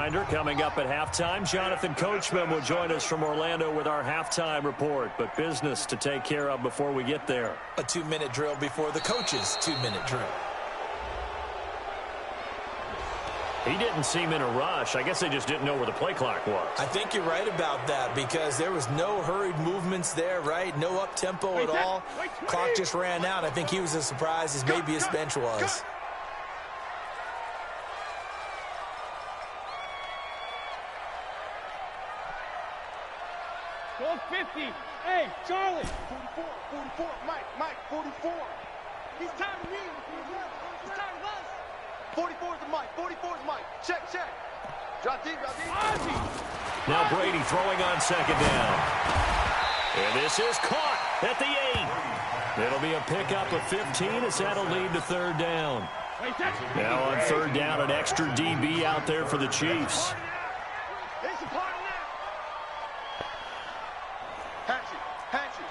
reminder, coming up at halftime, Jonathan Coachman will join us from Orlando with our halftime report. But business to take care of before we get there. A 2-minute drill before the coach's 2-minute drill. He didn't seem in a rush. I guess they just didn't know where the play clock was. I think you're right about that because there was no hurried movements there, right? No up-tempo at all. Clock just ran out. I think he was as surprised as maybe his bench was. Go 50. Hey, Charlie. 44, Mike, 44. He's tired of me. He's tired of us. 44 is the Mike. 44 is Mike. Check. Drop deep. Now Brady throwing on second down. And this is caught at the 8. It'll be a pickup of 15 as that'll lead to third down. Now on third down, an extra DB out there for the Chiefs. Hatchet.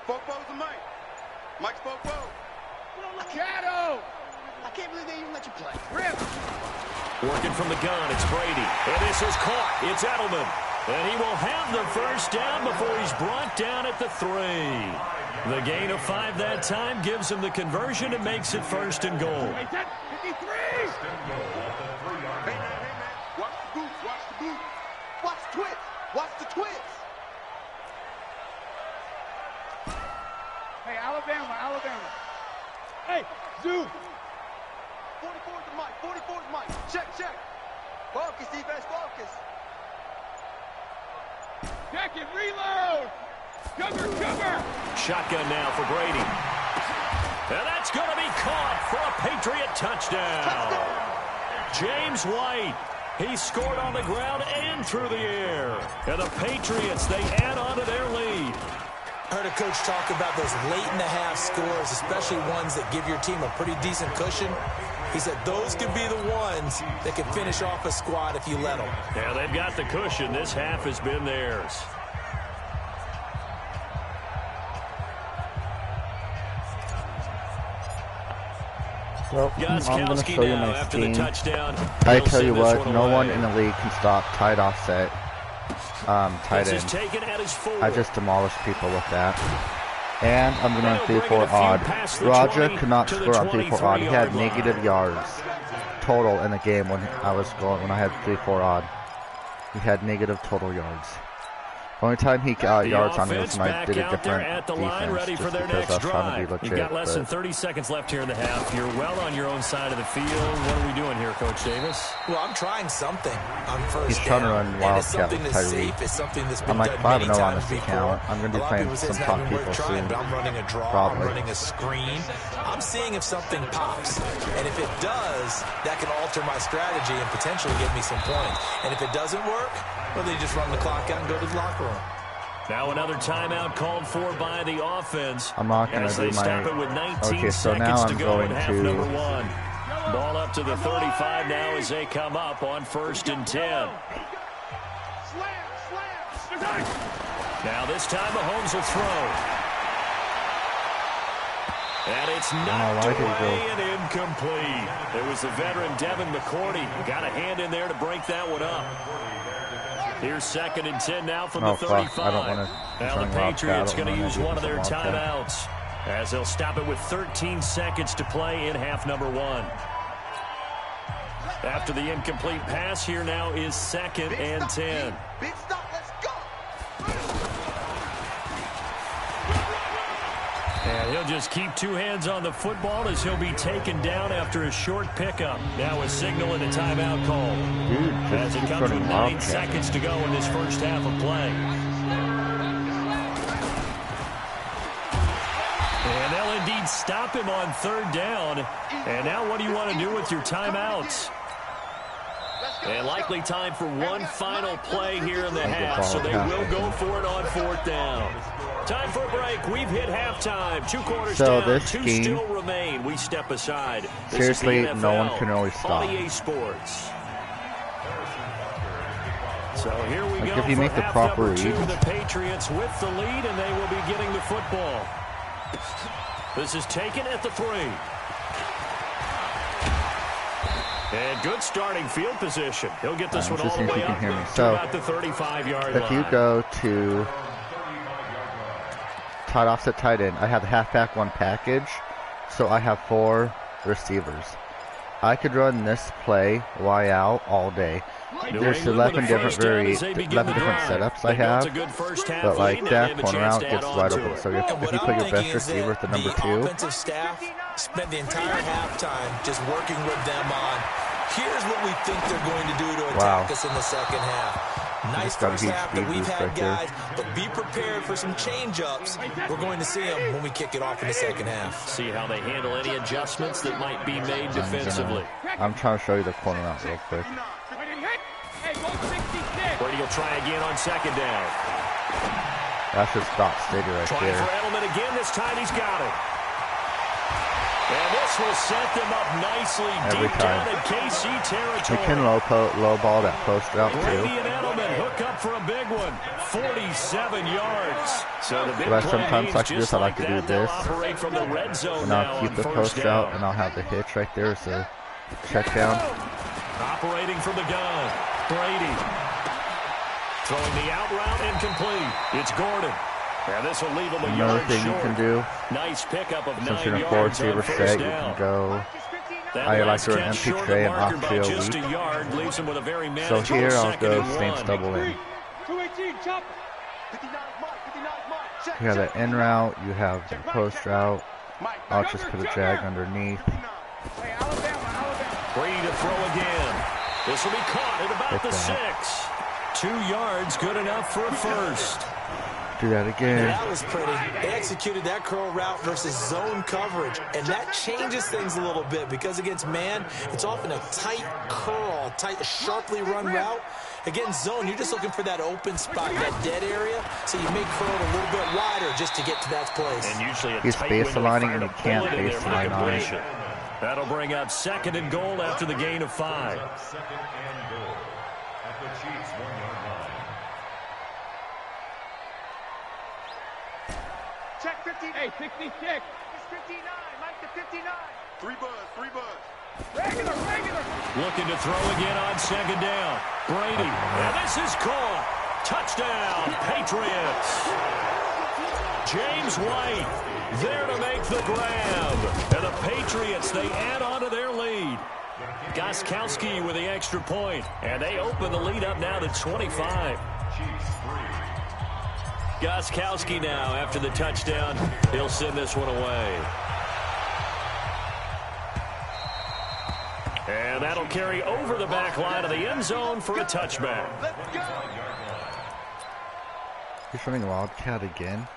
Fofo's the Mike. Mike's Fofo. Shadow. I can't believe they even let you play. Rip. Working from the gun, it's Brady. And this is caught. It's Edelman. And he will have the first down before he's brought down at the 3. The gain of 5 that time gives him the conversion and makes it first and goal. 53. Hey, man. Watch the boots. Watch the twits. Hey, Alabama. Hey, Zoo. 44's the Mike. Check. Focus, defense, focus. Check it, reload. Cover. Shotgun now for Brady. And that's going to be caught for a Patriot touchdown. James White. He scored on the ground and through the air. And the Patriots, they add on to their lead. I heard a coach talk about those late-in-the-half scores, especially ones that give your team a pretty decent cushion. He said those could be the ones that can finish off a squad if you let them. Yeah, they've got the cushion. This half has been theirs. Well, I'm going to show you my scheme. I tell you what, no one in the league can stop tight offset, tight end. I just demolish people with that. And I'm going to 3-4 odd. Roger could not score on 3-4 odd. He had negative yards total in the game when I had 3-4 odd. He had negative total yards. Only time he got yards on me was when I did a different defense, just because I was trying to be legit. You've got less than 30 seconds left here in the half. You're well on your own side of the field. What are we doing here, Coach Davis? Well, I'm trying something on first He's trying to run Wildcat with Tyree. I'm like 5-0 on this account. I'm going to be playing some top people soon. I'm running a draw, Probably. I'm running a screen. I'm seeing if something pops. And if it does, that can alter my strategy and potentially get me some points. And if it doesn't work, well, they just run the clock out and go to the locker room. Now another timeout called for by the offense. I'm not going to do my... Okay, so now I'm going to... Ball up to the 35 now as they come up on 1st and 10. Now this time Mahomes will throw. And it's knocked away and incomplete. It was the veteran Devin McCourty who got a hand in there to break that one up. Here's 2nd and 10 now from the 35. I don't want to. Now the Patriots going to use one of their timeouts as they'll stop it with 13 seconds to play in half number 1. After the incomplete pass, here now is 2nd and 10. Big stop, let's go. And he'll just keep 2 hands on the football as he'll be taken down after a short pickup. Now a signal and a timeout call. Dude, as it comes with 9 seconds to go in this first half of play. And they'll indeed stop him on 3rd down. And now what do you want to do with your timeouts? And likely time for one final play here in the half, so they will go for it on 4th down. Time for a break. We've hit halftime. 2 quarters down, 2 still remain. We step aside. Seriously, no one can really stop. EA Sports. So So here we go. If you make the proper read, the Patriots with the lead, and they will be getting the football. This is taken at the 3. And good starting field position. He'll get this one all the way up to about the 35-yard line. If you go to tight offset tight end, I have the halfback one package, so I have 4 receivers. I could run this play Y out all day. There's 11 different setups I have, but like that corner out gets wide open. So if you put your best receiver at the number 2, offensive staff spent the entire halftime just working with them on, here's what we think they're going to do to attack us in the second half. Nice first half that we've had, guys, but be prepared for some change-ups. We're going to see them when we kick it off in the second half. See how they handle any adjustments that might be made defensively. I'm trying to show you the corner out real quick. Brady will try again on second down. That's just stop steady right there. Trying for Edelman again. This time he's got it. And this will set them up nicely deep down in KC territory. You can low ball that post route too. Brady and Edelman hook up for a big one. 47 yards. So the big play sometimes like this, I like to do this. Operate from the red zone and I'll keep the post route, and I'll have the hitch right there as a check down. Operating from the gun. Brady. Throwing the out route incomplete. It's Gordon. And this will leave him a Another yard thing short. you can do, nice pickup of since 9 you're in a 4 yards receiver set, you can go. I like to run empty tray and off trail lead. So here I'll go Saints double in. You have the in route, you have the post route. I'll just put a drag underneath. Brady to throw again. This will be caught at about the 6. 2 yards, good enough for a first. Do that again. That was pretty. They executed that curl route versus zone coverage, and that changes things a little bit because against man, it's often a tight curl, sharply run route. Against zone, you're just looking for that open spot, that dead area, so you make curl a little bit wider just to get to that place. And usually he's base aligning, and he can't base align on it. That'll bring up 2nd and goal after the gain of 5. Check 59. Hey, 66. It's 59. Mike to 59. 3 buzz. Regular. Looking to throw again on 2nd down. Brady. And this is caught. Touchdown, Patriots. James White there to make the grab. And the Patriots, they add on to their lead. Gostkowski with the extra point. And they open the lead up now to 25. Gostkowski now, after the touchdown, he'll send this one away. And that'll carry over the back line of the end zone for a touchback. He's running a wildcat again.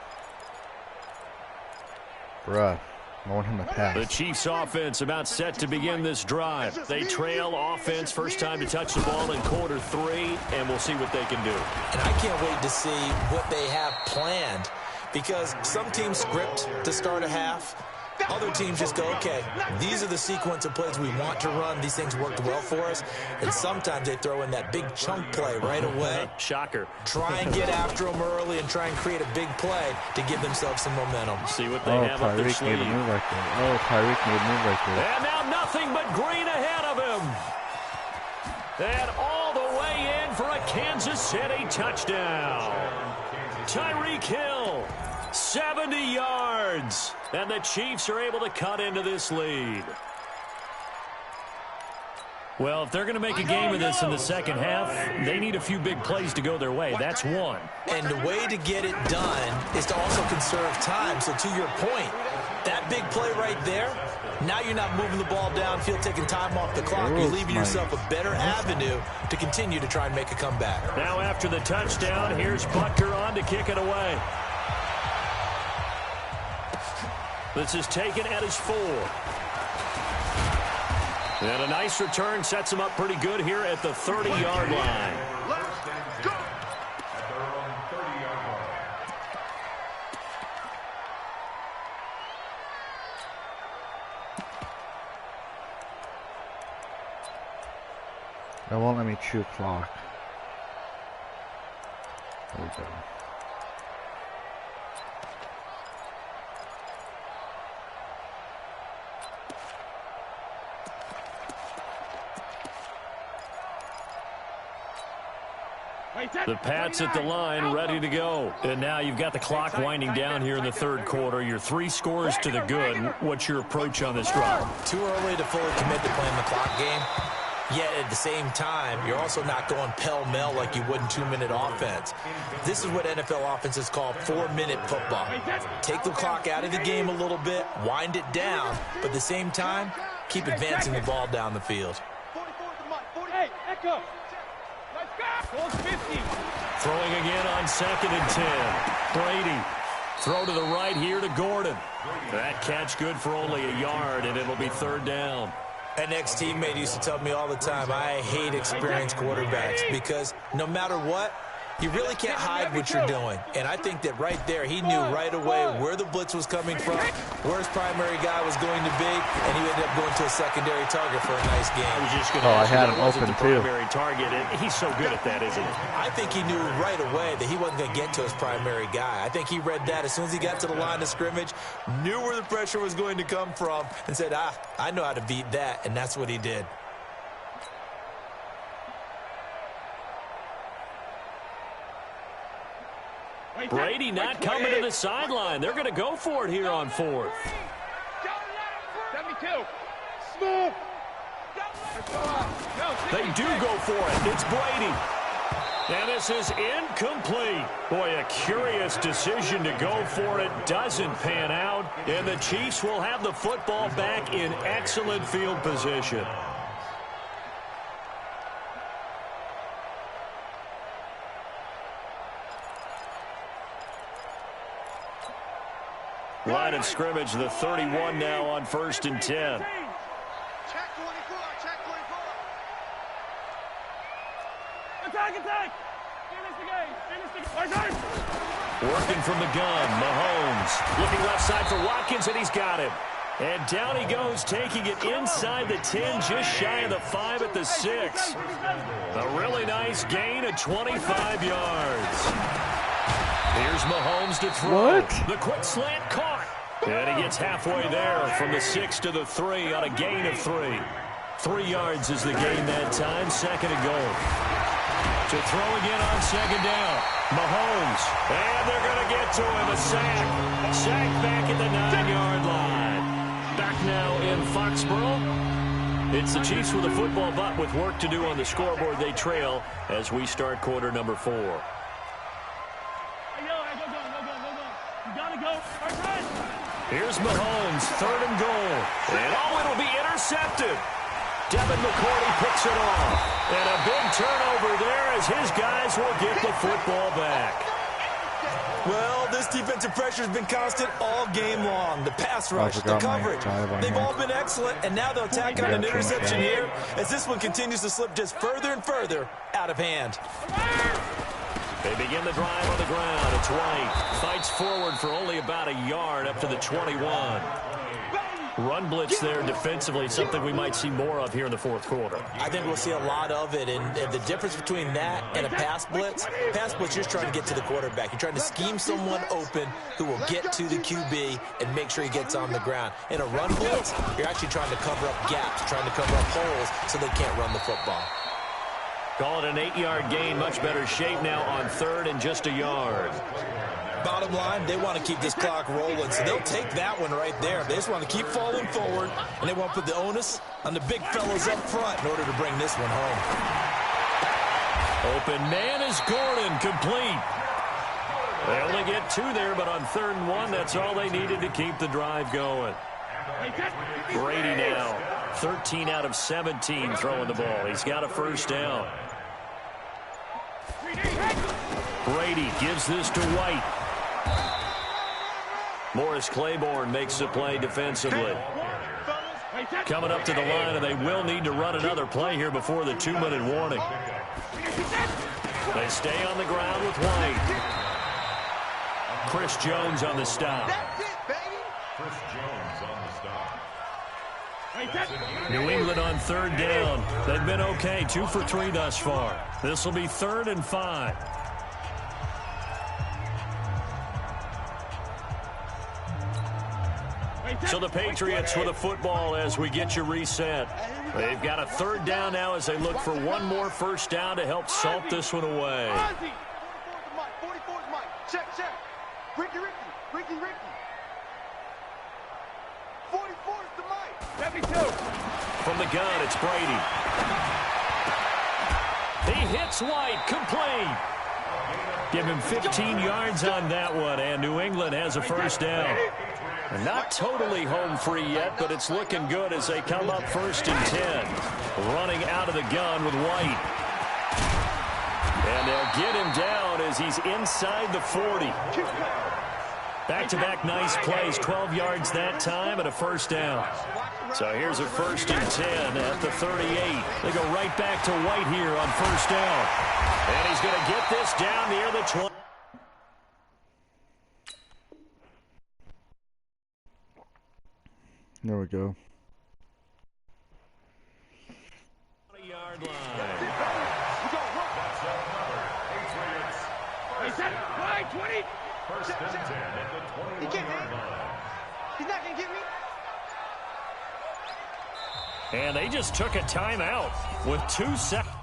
Bruh. I want him to pass. The Chiefs offense about set to begin this drive. They trail offense, first time to touch the ball in quarter 3, and we'll see what they can do. And I can't wait to see what they have planned, because some teams script to start a half. Other teams just go, okay, these are the sequence of plays we want to run. These things worked well for us. And sometimes they throw in that big chunk play right away. Shocker. Try and get after them early and try and create a big play to give themselves some momentum. See what they have up their sleeve. Tyreek made a move right there. Tyreek made a move right there. And now nothing but green ahead of him. And all the way in for a Kansas City touchdown. Tyreek Hill, 70 yards. And the Chiefs are able to cut into this lead. Well, if they're going to make a game of this in the second half, they need a few big plays to go their way. That's one. And the way to get it done is to also conserve time. So to your point, that big play right there, now you're not moving the ball downfield, taking time off the clock. You're leaving yourself a better avenue to continue to try and make a comeback. Now after the touchdown, here's Butker on to kick it away. This is taken at his 4. And a nice return sets him up pretty good here at the 30-yard line. Let's go. They won't let me chew clock. something. The Pats at the line, ready to go. And now you've got the clock winding down here in the third quarter. You're 3 scores to the good. What's your approach on this drive? Too early to fully commit to playing the clock game. Yet at the same time, you're also not going pell-mell like you would in 2-minute offense. This is what NFL offenses call 4-minute football. Take the clock out of the game a little bit, wind it down, but at the same time, keep advancing the ball down the field. Hey, Echo. Throwing again on 2nd and 10. Brady. Throw to the right here to Gordon. That catch good for only a yard, and it'll be 3rd down. An ex-teammate used to tell me all the time, I hate experienced quarterbacks because no matter what, you really can't hide what you're doing. And I think that right there, he knew right away where the blitz was coming from, where his primary guy was going to be, and he ended up going to a secondary target for a nice game. I was just going to ask I had you, him wasn't open the too. primary target, and he's so good at that, isn't he? I think he knew right away that he wasn't going to get to his primary guy. I think he read that as soon as he got to the line of scrimmage, knew where the pressure was going to come from, and said, I know how to beat that, and that's what he did. Brady not coming to the sideline. They're going to go for it here on 4th. 72. Smooth. They do go for it. It's Brady. And this is incomplete. Boy, a curious decision to go for it. Doesn't pan out. And the Chiefs will have the football back in excellent field position. Line of scrimmage, the 31 now on 1st and 10. Check 24. Check 24. Attack. Finish the game. Working from the gun, Mahomes. Looking left side for Watkins, and he's got him. And down he goes, taking it inside the 10, just shy of the 5 at the 6. A really nice gain of 25 yards. Here's Mahomes to throw. What? The quick slant caught. And he gets halfway there from the 6 to the 3 on a gain of 3. 3 yards is the gain that time, 2nd and goal. To throw again on 2nd down. Mahomes. And they're going to get to him. A sack. Sack back at the 9-yard line. Back now in Foxborough. It's the Chiefs with a football, but with work to do on the scoreboard, they trail as we start quarter number 4. Here's Mahomes, 3rd and goal. And it'll be intercepted. Devin McCourty picks it off. And a big turnover there as his guys will get the football back. Well, this defensive pressure has been constant all game long. The pass rush, the coverage, they've all been excellent, and now they'll tack on an interception here as this one continues to slip just further and further out of hand. They begin the drive on the ground. It's White. Fights forward for only about a yard up to the 21. Run blitz there defensively, something we might see more of here in the 4th quarter. I think we'll see a lot of it, and the difference between that and a pass blitz, you're just trying to get to the quarterback. You're trying to scheme someone open who will get to the QB and make sure he gets on the ground. In a run blitz, you're actually trying to cover up gaps, trying to cover up holes so they can't run the football. Call it an 8-yard gain, much better shape now on 3rd and just a yard. Bottom line, they want to keep this clock rolling, so they'll take that one right there. They just want to keep falling forward, and they want to put the onus on the big fellas up front in order to bring this one home. Open man is Gordon, complete. They only get 2 there, but on 3rd and 1, that's all they needed to keep the drive going. Brady now, 13 out of 17 throwing the ball. He's got a 1st down. Brady gives this to White. Morris Claiborne makes the play defensively. Coming up to the line, and they will need to run another play here before the 2-minute warning. They stay on the ground with White. Chris Jones on the stop. Chris Jones on the stop. New England on 3rd down. They've been okay, 2 for 3 thus far. This will be 3rd and 5. So the Patriots with a football as we get you reset. They've got a third down now as they look for one more first down to help salt this one away. 44's Mike. Check. Ricky. 44's to Mike. 72. From the gun, it's Brady. He hits White, complete. Give him 15 yards on that one, and New England has a first down. Not totally home free yet, but it's looking good as they come up 1st and 10. Running out of the gun with White. And they'll get him down as he's inside the 40. Back-to-back nice plays, 12 yards that time and a first down. So here's a 1st and 10 at the 38. They go right back to White here on first down. And he's going to get this down near the 20. There we go. 20-yard line. He's at 20. 1st and 10 at the 20-yard line. He's not going to get me. And they just took a timeout with 2 seconds.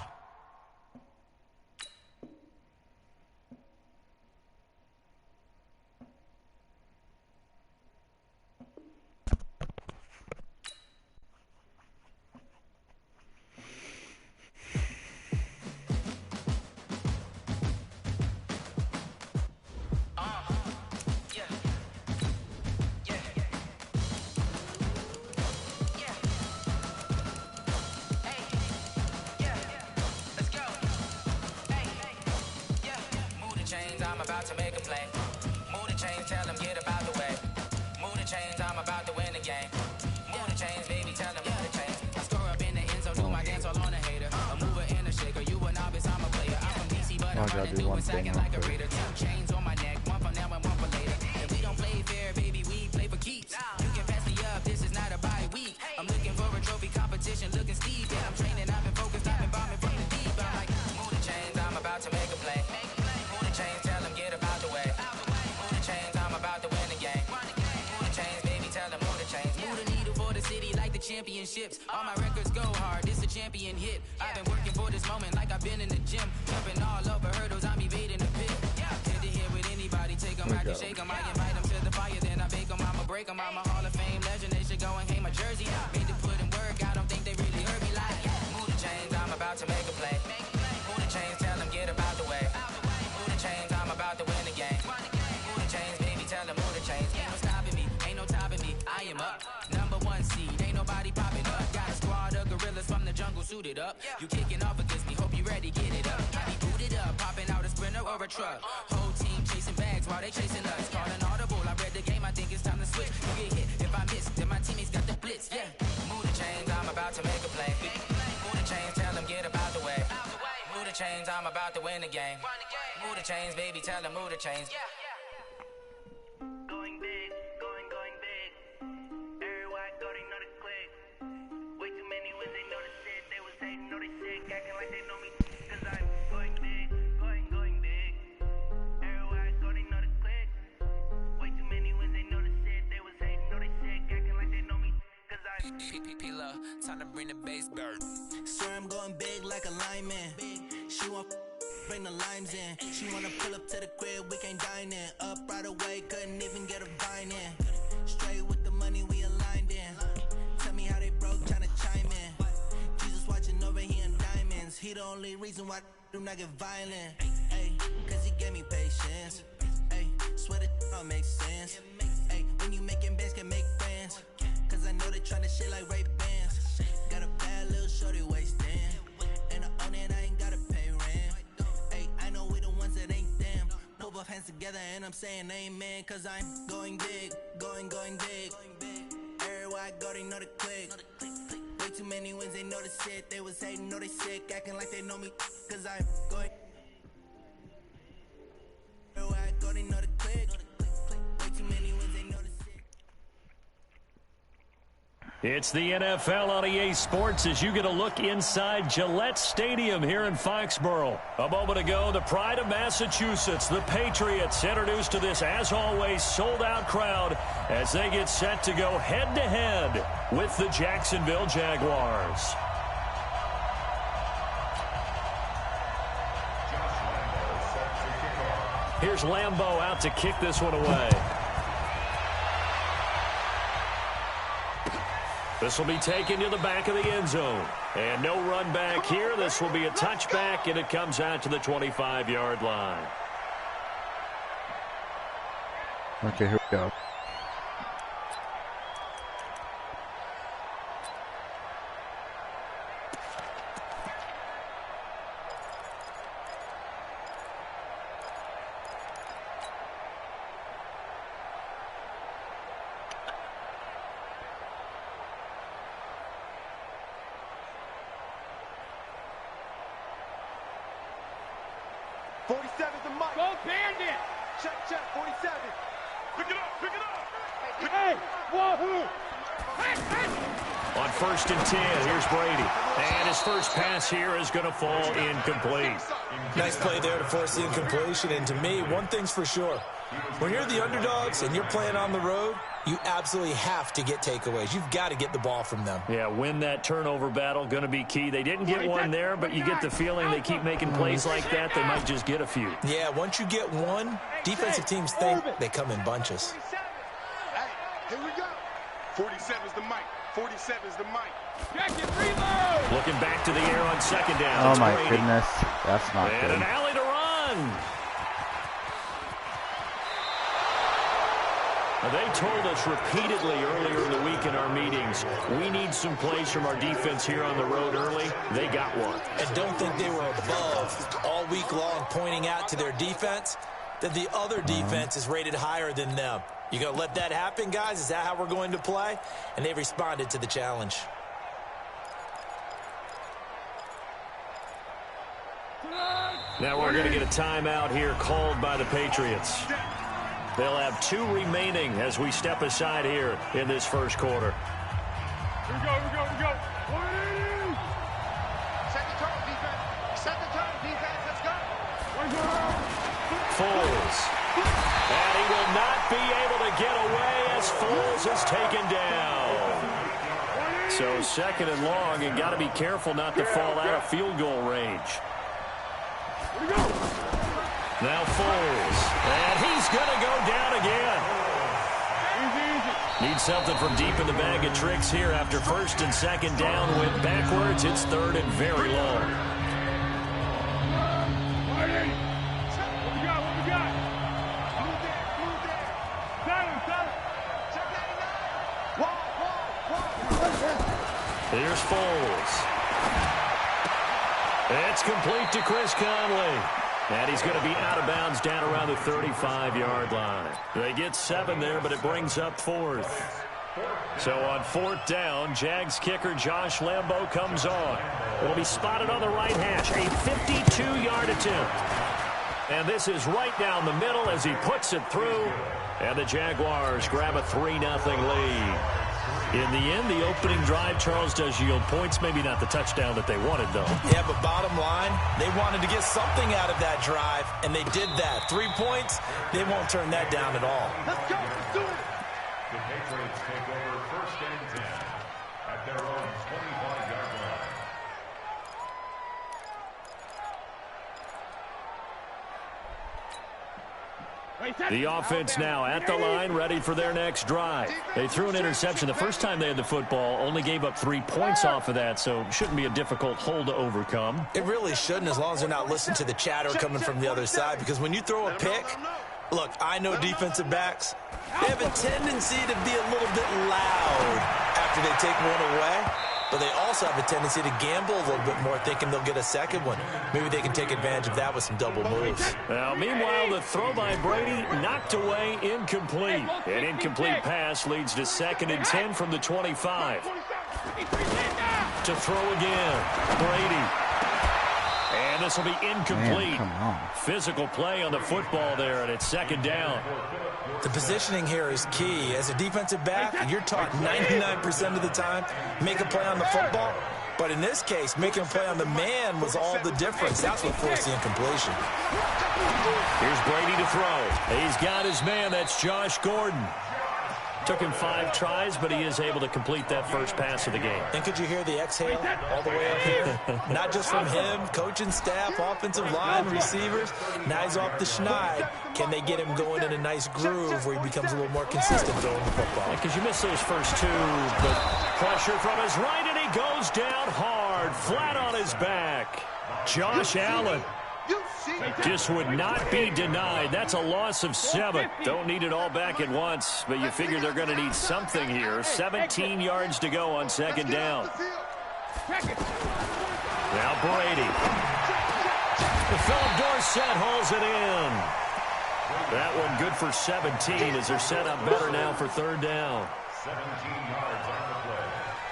I'm about to make a play. Move the chains, tell them get about the way. Move the chains, I'm about to win the game. Move the chains, baby, tell them move the chains. I score up in the end zone, do my dance all on a hater. A mover and a shaker, you a novice, I'm a player. I'm from DC, but I'm running through and sagging like a raider. 2 chains on my neck, one for now and one for later. If we don't play fair, baby, we play for keeps. You can pass me up, this is not a bye week. I'm looking for a trophy competition, looking steep. Yeah, I'm training, I've been focused, I've been bombing from the deep. I'm like, move the chains, I'm about to make a play. Move the chains, tell them get about the way. Move the chains, I'm about to win the game. Move the chains, baby, tell them move the chains. Move the needle for the city like the championships. All my records go hard, this a champion hit. I've been working for this moment like I've been in the gym. Jumping all over hurdles, I'm evading the pit. Head to head with anybody, take them, I can shake them. I invite them to the fire, then I bake them. I'ma break them, I'm a Hall of Fame legend. They should go and hang my jersey. Made to put in work, I don't think they really heard me like. Move the chains, I'm about to make a play. Move the chains, tell them get about the way. Move the chains, I'm about to win the game. Move the chains, baby, tell them move the chains. Ain't no stopping me, ain't no topping me. I am up, #1 seed, ain't nobody popping up. Got a squad of gorillas from the jungle suited up. You kicking off against me, hope you ready, get it up. I be booted up, popping out a Sprinter or a truck. Whole team chasing bags while they chasing us. Calling audible, I read the game, I think it's time to switch. You get hit, if I miss, then my teammates got the blitz, yeah. Move the chains, I'm about to make a play. Move the chains, tell them get about the way. Move the chains, I'm about to win the game. Move the chains, baby, tell them move the chains. Going big, going big. Everywhere I go, they know the click. Way too many when they know the shit. They was hating, know they sick, acting like they know me. Cause I'm going big, going big. Everywhere I go, they know the click. Way too many when they know the shit. They was hating, know they sick, acting like they know me. Cause I'm P-P-P-Love, time to bring the bass back. Swear I'm going big like a lineman. She want bring the limes in. She wanna pull up to the crib, we can't dine in. Up right away, couldn't even get a vine in. Straight with the money we aligned in. Tell me how they broke, tryna chime in. Jesus watching over here in diamonds. He the only reason why do not get violent. Ay, cause he gave me patience. Ay, swear that all makes sense. Ay, when you making bands can make friends. Cause I know they tryna shit like Ray-Bans. Got a bad little shorty wasting. And I own it, I ain't gotta pay rent. Ay, I know we the ones that ain't them. Pull both hands together and I'm saying amen. Cause I'm going big, going big. Everywhere I go, they know the click. Way too many wins, they know the shit. They was hating, know they sick, acting like they know me. Cause I'm going. Everywhere I go, they know the click. Way too many wins, they know the shit. It's the NFL on EA Sports as you get a look inside Gillette Stadium here in Foxborough. A moment ago, the pride of Massachusetts, the Patriots, introduced to this, as always, sold-out crowd as they get set to go head-to-head with the Jacksonville Jaguars. Here's Lambeau out to kick this one away. This will be taken to the back of the end zone. And no run back here. This will be a touchback, and it comes out to the 25-yard line. Okay, here we go. On 1st and 10, here's Brady. And his first pass here is going to fall incomplete. Nice play there to force the incompletion. And to me, one thing's for sure. When you're the underdogs and you're playing on the road, you absolutely have to get takeaways. You've got to get the ball from them. Yeah, win that turnover battle, going to be key. They didn't get one there, but you get the feeling they keep making plays like that, they might just get a few. Yeah, once you get one, defensive teams think they come in bunches. Hey, here we go. 47's the mic. 47's the mic. Looking back to the air on 2nd down. Oh, my goodness. That's not good. And an alley to run. They told us repeatedly earlier in the week in our meetings, we need some plays from our defense here on the road early. They got one. And don't think they were above all week long pointing out to their defense that the other defense is rated higher than them. You going to let that happen, guys? Is that how we're going to play? And they responded to the challenge. Now we're going to get a timeout here called by the Patriots. They'll have 2 remaining as we step aside here in this first quarter. Here we go, here we go, here we go. Set the tone, defense. Set the tone, defense. Let's go. Foles. And he will not be able to get away as Foles is taken down. So 2nd and long, and got to be careful not to fall out of field goal range. Here we go. Now Foles, and he's going to go down again. Need something from deep in the bag of tricks here after 1st and 2nd down. Went backwards. It's 3rd and very long. What we got? What we got? Move there. Check that out. Whoa. Here's Foles. It's complete to Chris Conley. And he's going to be out of bounds down around the 35-yard line. They get 7 there, but it brings up 4th. So on 4th down, Jags kicker Josh Lambeau comes on. It'll be spotted on the right hash, a 52-yard attempt. And this is right down the middle as he puts it through. And the Jaguars grab a 3-0 lead. In the end, the opening drive, Charles, does yield points. Maybe not the touchdown that they wanted, though. Yeah, but bottom line, they wanted to get something out of that drive, and they did that. 3 points, they won't turn that down at all. Let's go. Let's do it. The Patriots take over 1st and 10 at their own 25-yard line. The offense now at the line, ready for their next drive. They threw an interception the first time they had the football, only gave up 3 points off of that, so shouldn't be a difficult hole to overcome. It really shouldn't, as long as they're not listening to the chatter coming from the other side, because when you throw a pick, look, I know defensive backs, they have a tendency to be a little bit loud after they take one away. But they also have a tendency to gamble a little bit more, thinking they'll get a second one. Maybe they can take advantage of that with some double moves. Now, meanwhile, the throw by Brady knocked away, incomplete. An incomplete pass leads to 2nd and 10 from the 25. To throw again, Brady. And And this will be incomplete. Physical play on the football there, and it's second down. The positioning here is key. As a defensive back, you're taught 99% of the time, make a play on the football. But in this case, making a play on the man was all the difference. That's what forced the incompletion. Here's Brady to throw. He's got his man. That's Josh Gordon. Took him 5 tries, but he is able to complete that first pass of the game. And could you hear the exhale all the way up here? Not just from him, coaching staff, offensive line, receivers. Now he's off the schneid. Can they get him going in a nice groove where he becomes a little more consistent throwing the football? Because you missed those first 2, but pressure from his right, and he goes down hard, flat on his back. Josh Allen just would not be denied. That's a loss of 7. Don't need it all back at once, but you figure they're going to need something here. 17 yards to go on second down. Now Brady. Philip Dorsett hauls it in. That one good for 17 as they're set up better now for third down. 17 yards on the play.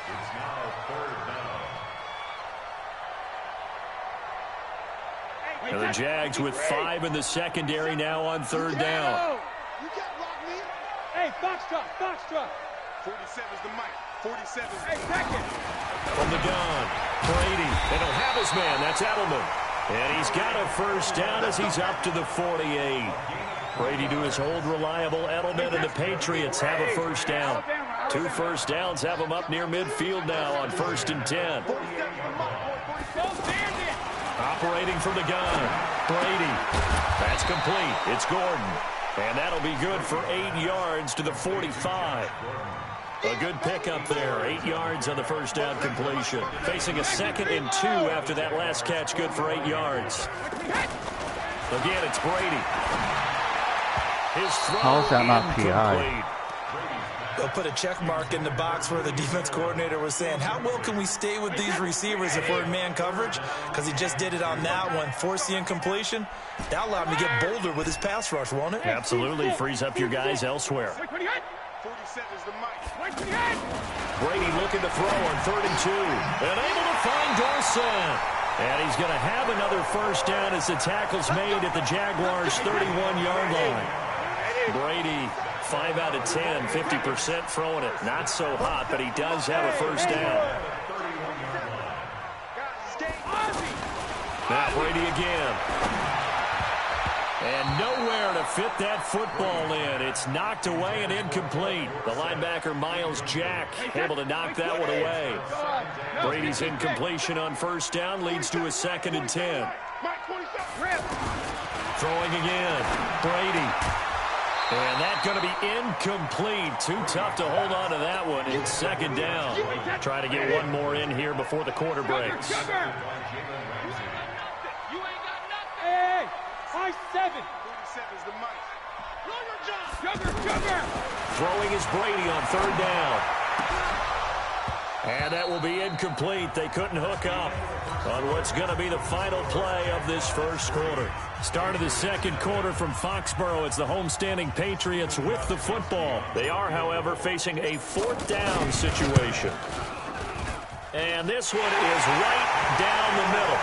It's now third down. And the Jags with 5 in the secondary now on third down. You can't block me. Hey, box truck, box truck. 47's the mic. 47's hey, second. From the gun, Brady. They don't have his man. That's Edelman. And he's got a first down as he's up to the 48. Brady to his old reliable Edelman, and the Patriots have a first down. 2 first downs have them up near midfield now on 1st and 10. Operating from the gun, Brady. That's complete. It's Gordon. And that'll be good for 8 yards to the 45. A good pickup there. 8 yards on the first down completion. Facing a 2nd and 2 after that last catch, good for 8 yards. Again, it's Brady. His throw How is that not incomplete. PI? They'll put a check mark in the box where the defense coordinator was saying, how well can we stay with these receivers if we're in man coverage? Because he just did it on that one, forced the incompletion. That allowed him to get bolder with his pass rush, won't it? Absolutely. Frees up your guys elsewhere. 47's the mic. Brady looking to throw on 3rd and 2. And able to find Dorsett. And he's going to have another first down as the tackle's made at the Jaguars' 31-yard line. Brady, 5 out of 10, 50% throwing it. Not so hot, but he does have a first down. Now Brady again. And nowhere to fit that football in. It's knocked away and incomplete. The linebacker, Miles Jack, able to knock that one away. Brady's incompletion on first down leads to a 2nd and 10. Throwing again. Brady. And that's going to be incomplete. Too tough to hold on to that one. It's 2nd down. Try to get one more in here before the quarter breaks. Hey, high 7. 47's the mic. Throwing is Brady on 3rd down. And that will be incomplete. They couldn't hook up on what's going to be the final play of this first quarter. Start of the second quarter from Foxborough. It's the homestanding Patriots with the football. They are, however, facing a 4th down situation. And this one is right down the middle.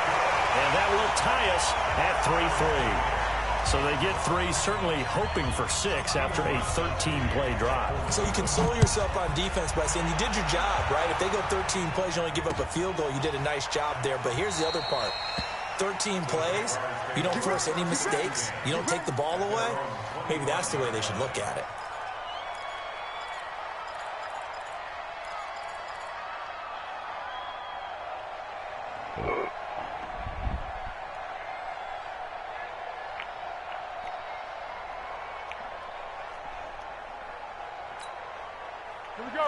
And that will tie us at 3-3. So they get 3, certainly hoping for 6 after a 13-play drive. So you console yourself on defense by saying you did your job, right? If they go 13 plays, you only give up a field goal, you did a nice job there. But here's the other part. 13 plays, you don't force any mistakes, you don't take the ball away. Maybe that's the way they should look at it.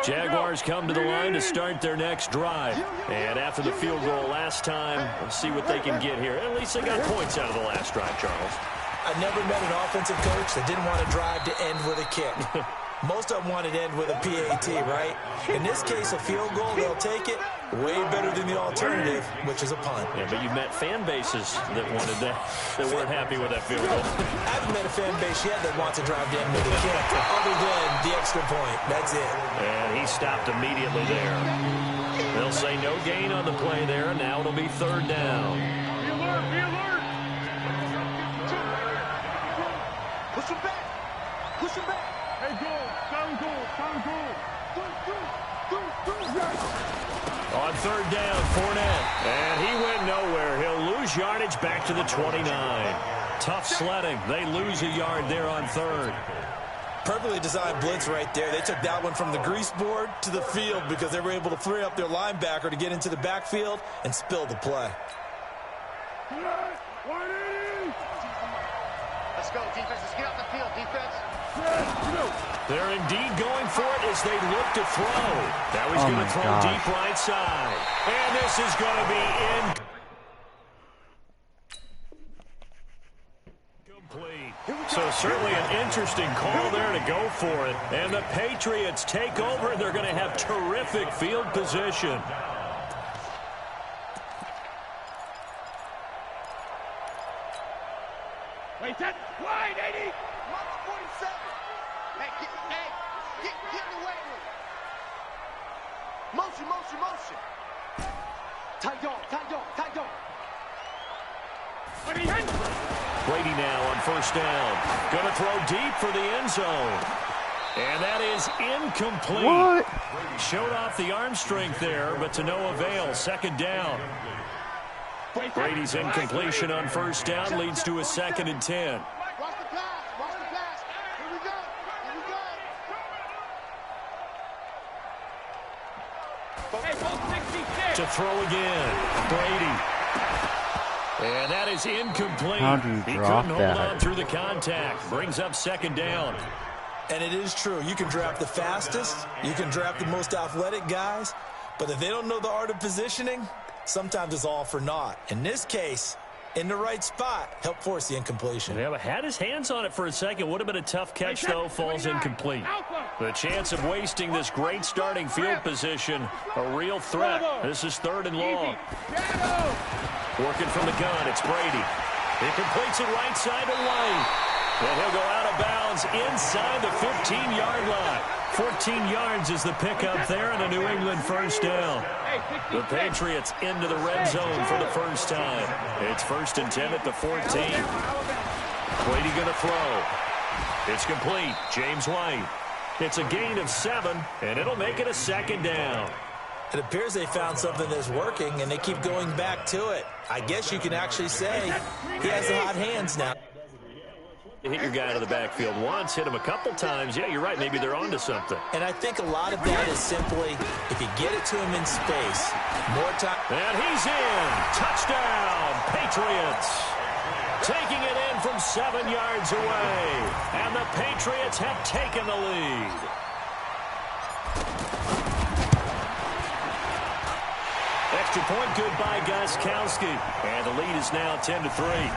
Jaguars come to the line to start their next drive. And after the field goal last time, we'll see what they can get here. At least they got points out of the last drive, Charles. I never met an offensive coach that didn't want a drive to end with a kick. Most of them wanted to end with a PAT, right? In this case, a field goal, they'll take it. Way better than the alternative, which is a punt. Yeah, but you've met fan bases that wanted that, that weren't happy with that field goal. I haven't met a fan base yet that wants a drive to end with a kick, other than the extra point. That's it. And he stopped immediately there. They'll say no gain on the play there, and now it'll be 3rd down. Push him back. Push him back. Hey, go. Sound goal. Sound goal. On third down, Fournette. And he went nowhere. He'll lose yardage back to the 29. Tough sledding. They lose a yard there on third. Perfectly designed blitz right there. They took that one from the grease board to the field because they were able to free up their linebacker to get into the backfield and spill the play. Let's go, defense. Let's get off the field, defense. They're indeed going for it as they look to throw. Now he's going to throw deep right side. And this is going to be incomplete. So certainly an interesting call there to go for it. And the Patriots take over. They're going to have terrific field position. Wait, that's wide, 80. Mark 47. Hey, get in the way with it. Motion. Tight dog. Brady now on first down. Going to throw deep for the end zone. And that is incomplete. What? Showed off the arm strength there, but to no avail. Second down. Brady's incompletion on first down leads to a 2nd and 10. Watch the pass. Here we go. To throw again. Brady. And that is incomplete. How do you He drop couldn't that? hold on through the contact. Brings up 2nd down. And it is true. You can draft the fastest. You can draft the most athletic guys. But if they don't know the art of positioning, sometimes it's all for naught. In this case, in the right spot, help force the incompletion. Yeah, but had his hands on it for a second. Would have been a tough catch, though. Falls incomplete. The chance of wasting this great starting field position, a real threat. This is 3rd and long. Working from the gun, it's Brady. He completes it right side to White. And he'll go out of bounds inside the 15-yard line. 14 yards is the pickup there and a New England first down. The Patriots into the red zone for the first time. It's 1st and 10 at the 14. Brady going to throw. It's complete. James White. It's a gain of 7, and it'll make it a 2nd down. It appears they found something that's working, and they keep going back to it. I guess you can actually say he has the hot hands now. Hit your guy to the backfield once, hit him a couple times. Yeah, you're right. Maybe they're onto something. And I think a lot of that is simply, if you get it to him in space, more time. And he's in. Touchdown, Patriots. Taking it in from 7 yards away. And the Patriots have taken the lead. Extra point good by Gostkowski. And the lead is now 10-3.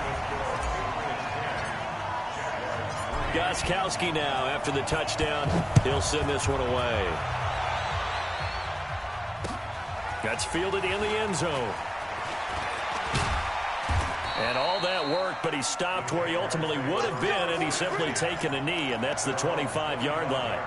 Gostkowski now after the touchdown. He'll send this one away. That's fielded in the end zone. And all that work, but he stopped where he ultimately would have been, and he's simply taken a knee, and that's the 25-yard line.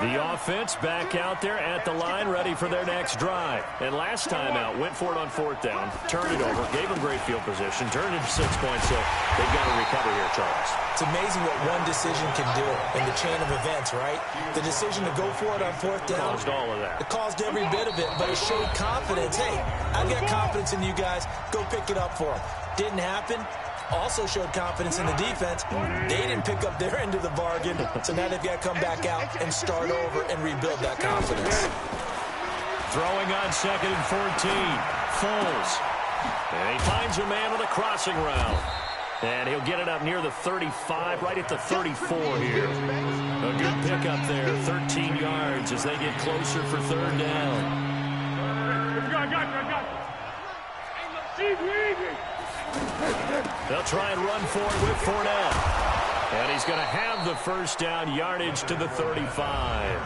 The offense back out there at the line, ready for their next drive. And last time out, went for it on 4th down, turned it over, gave them great field position, turned it to 6 points, so they've got to recover here, Charles. It's amazing what one decision can do in the chain of events, right? The decision to go for it on 4th down. Caused all of that. It caused every bit of it, but it showed confidence. Hey, I've got confidence in you guys. Go pick it up for them. Didn't happen. Also showed confidence in the defense. They didn't pick up their end of the bargain, so now they've got to come back out and start over and rebuild that confidence. Throwing on 2nd and 14. Foles. And he finds a man on the crossing route. And he'll get it up near the 35, right at the 34 here. A good pickup there, 13 yards as they get closer for 3rd down. I got you. They'll try and run for it with Fournette. And he's going to have the first down, yardage to the 35.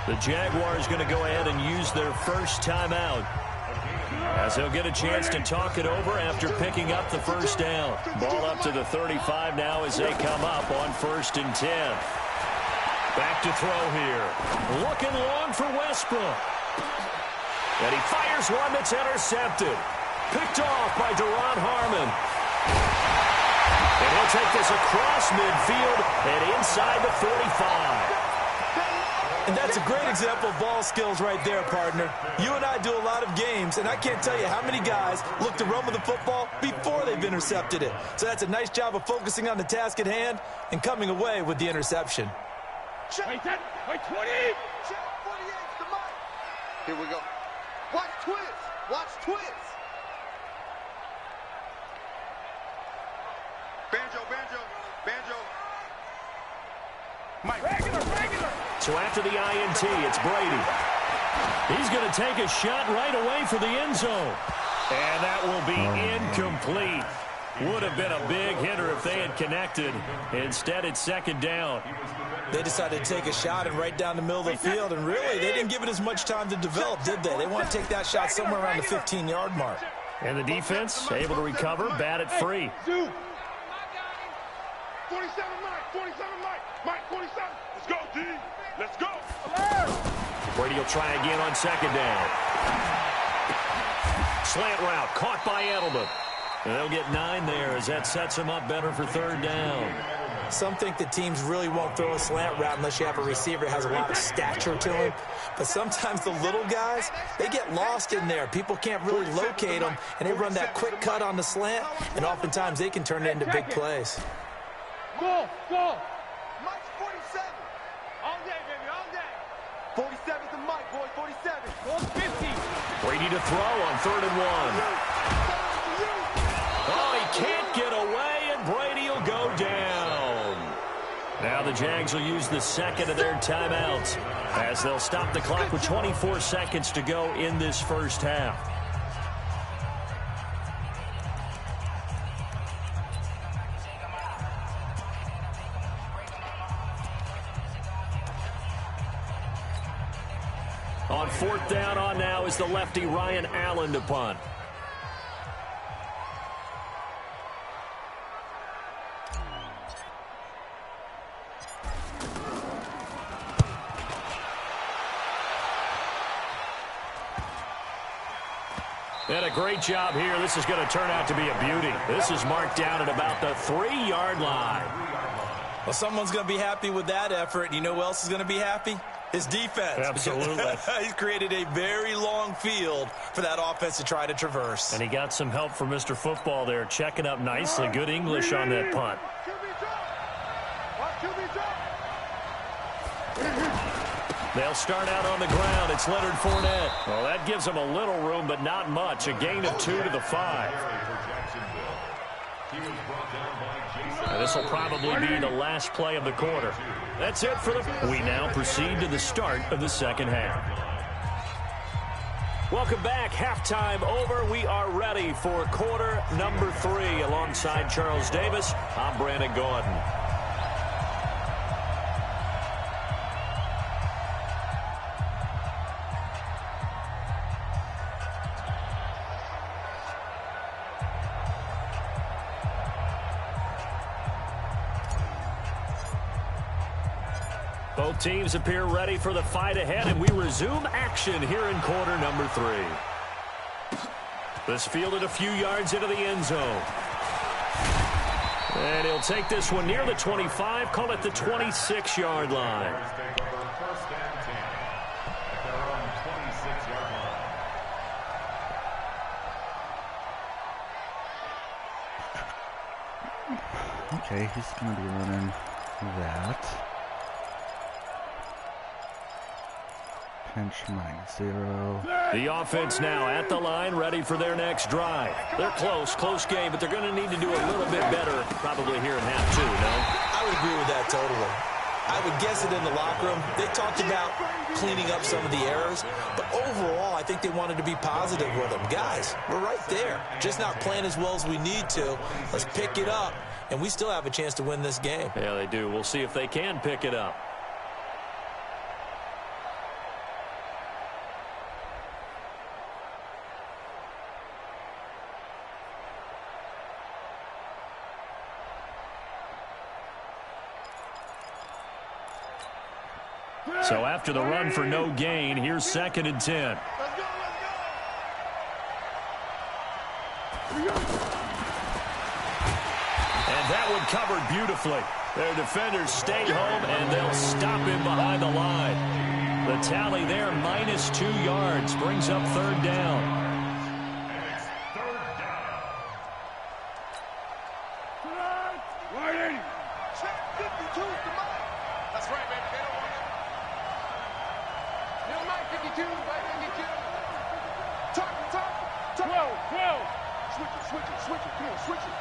The Jaguars going to go ahead and use their first timeout, as they'll get a chance to talk it over after picking up the first down. Ball up to the 35 now as they come up on 1st and 10. Back to throw here. Looking long for Westbrook. And he fires one that's intercepted. Picked off by Deron Harmon. And he'll take this across midfield and inside the 45. And that's a great example of ball skills right there, partner. You and I do a lot of games, and I can't tell you how many guys look to run with the football before they've intercepted it. So that's a nice job of focusing on the task at hand and coming away with the interception. Wait, 20! Check 48's the mic. Here we go. Watch twist. Watch twist. Banjo. Mike. Regular. So after the INT, it's Brady. He's going to take a shot right away for the end zone. And that will be incomplete. Would have been a big hitter if they had connected. Instead, it's second down. They decided to take a shot and right down the middle of the field, and really, they didn't give it as much time to develop, did they? They want to take that shot somewhere around the 15-yard mark. And the defense able to recover, bat it free. 47 Mike, 47. Let's go, D. Let's go. Brady will try again on second down. Slant route caught by Edelman. And they'll get 9 there as that sets them up better for third down. Some think that teams really won't throw a slant route unless you have a receiver that has a lot of stature to him. But sometimes the little guys, they get lost in there. People can't really locate them, and they run that quick cut on the slant, and oftentimes they can turn it into big plays. Go. Mike's 47. All day, baby, all day. 47's the Mike, boy, 47. 50. Brady to throw on 3rd and 1. Oh, he can't get away, and Brady will go down. Now the Jags will use the second of their timeouts as they'll stop the clock with 24 seconds to go in this first half. On 4th down on now is the lefty Ryan Allen to punt. And a great job here. This is going to turn out to be a beauty. This is marked down at about the 3-yard line. Well, someone's going to be happy with that effort. And you know who else is going to be happy? His defense. Absolutely. He's created a very long field for that offense to try to traverse. And he got some help from Mr. Football there, checking up nicely. Good English on that punt. They'll start out on the ground. It's Leonard Fournette. Well, that gives them a little room, but not much. A gain of 2 to the 5. And this will probably be the last play of the quarter. That's it for the... We now proceed to the start of the second half. Welcome back. Halftime over. We are ready for quarter number 3. Alongside Charles Davis, I'm Brandon Gordon. Both teams appear ready for the fight ahead, and we resume action here in quarter number 3. This fielded a few yards into the end zone. And he'll take this one near the 25, call it the 26-yard line. Okay, he's going to be running that. Pinch -0. The offense now at the line, ready for their next drive. They're close game, but they're going to need to do a little bit better probably here in half 2, no? I would agree with that totally. I would guess it in the locker room. They talked about cleaning up some of the errors, but overall, I think they wanted to be positive with them. Guys, we're right there. Just not playing as well as we need to. Let's pick it up, and we still have a chance to win this game. Yeah, they do. We'll see if they can pick it up. So after the run for no gain, here's 2nd and 10. And that one covered beautifully. Their defenders stay home, and they'll stop him behind the line. The tally there, -2 yards, brings up 3rd down. That's right, baby. They don't want it. Little Mike, 52, right 52. Talk. 12. Switch it. Come on, switch it.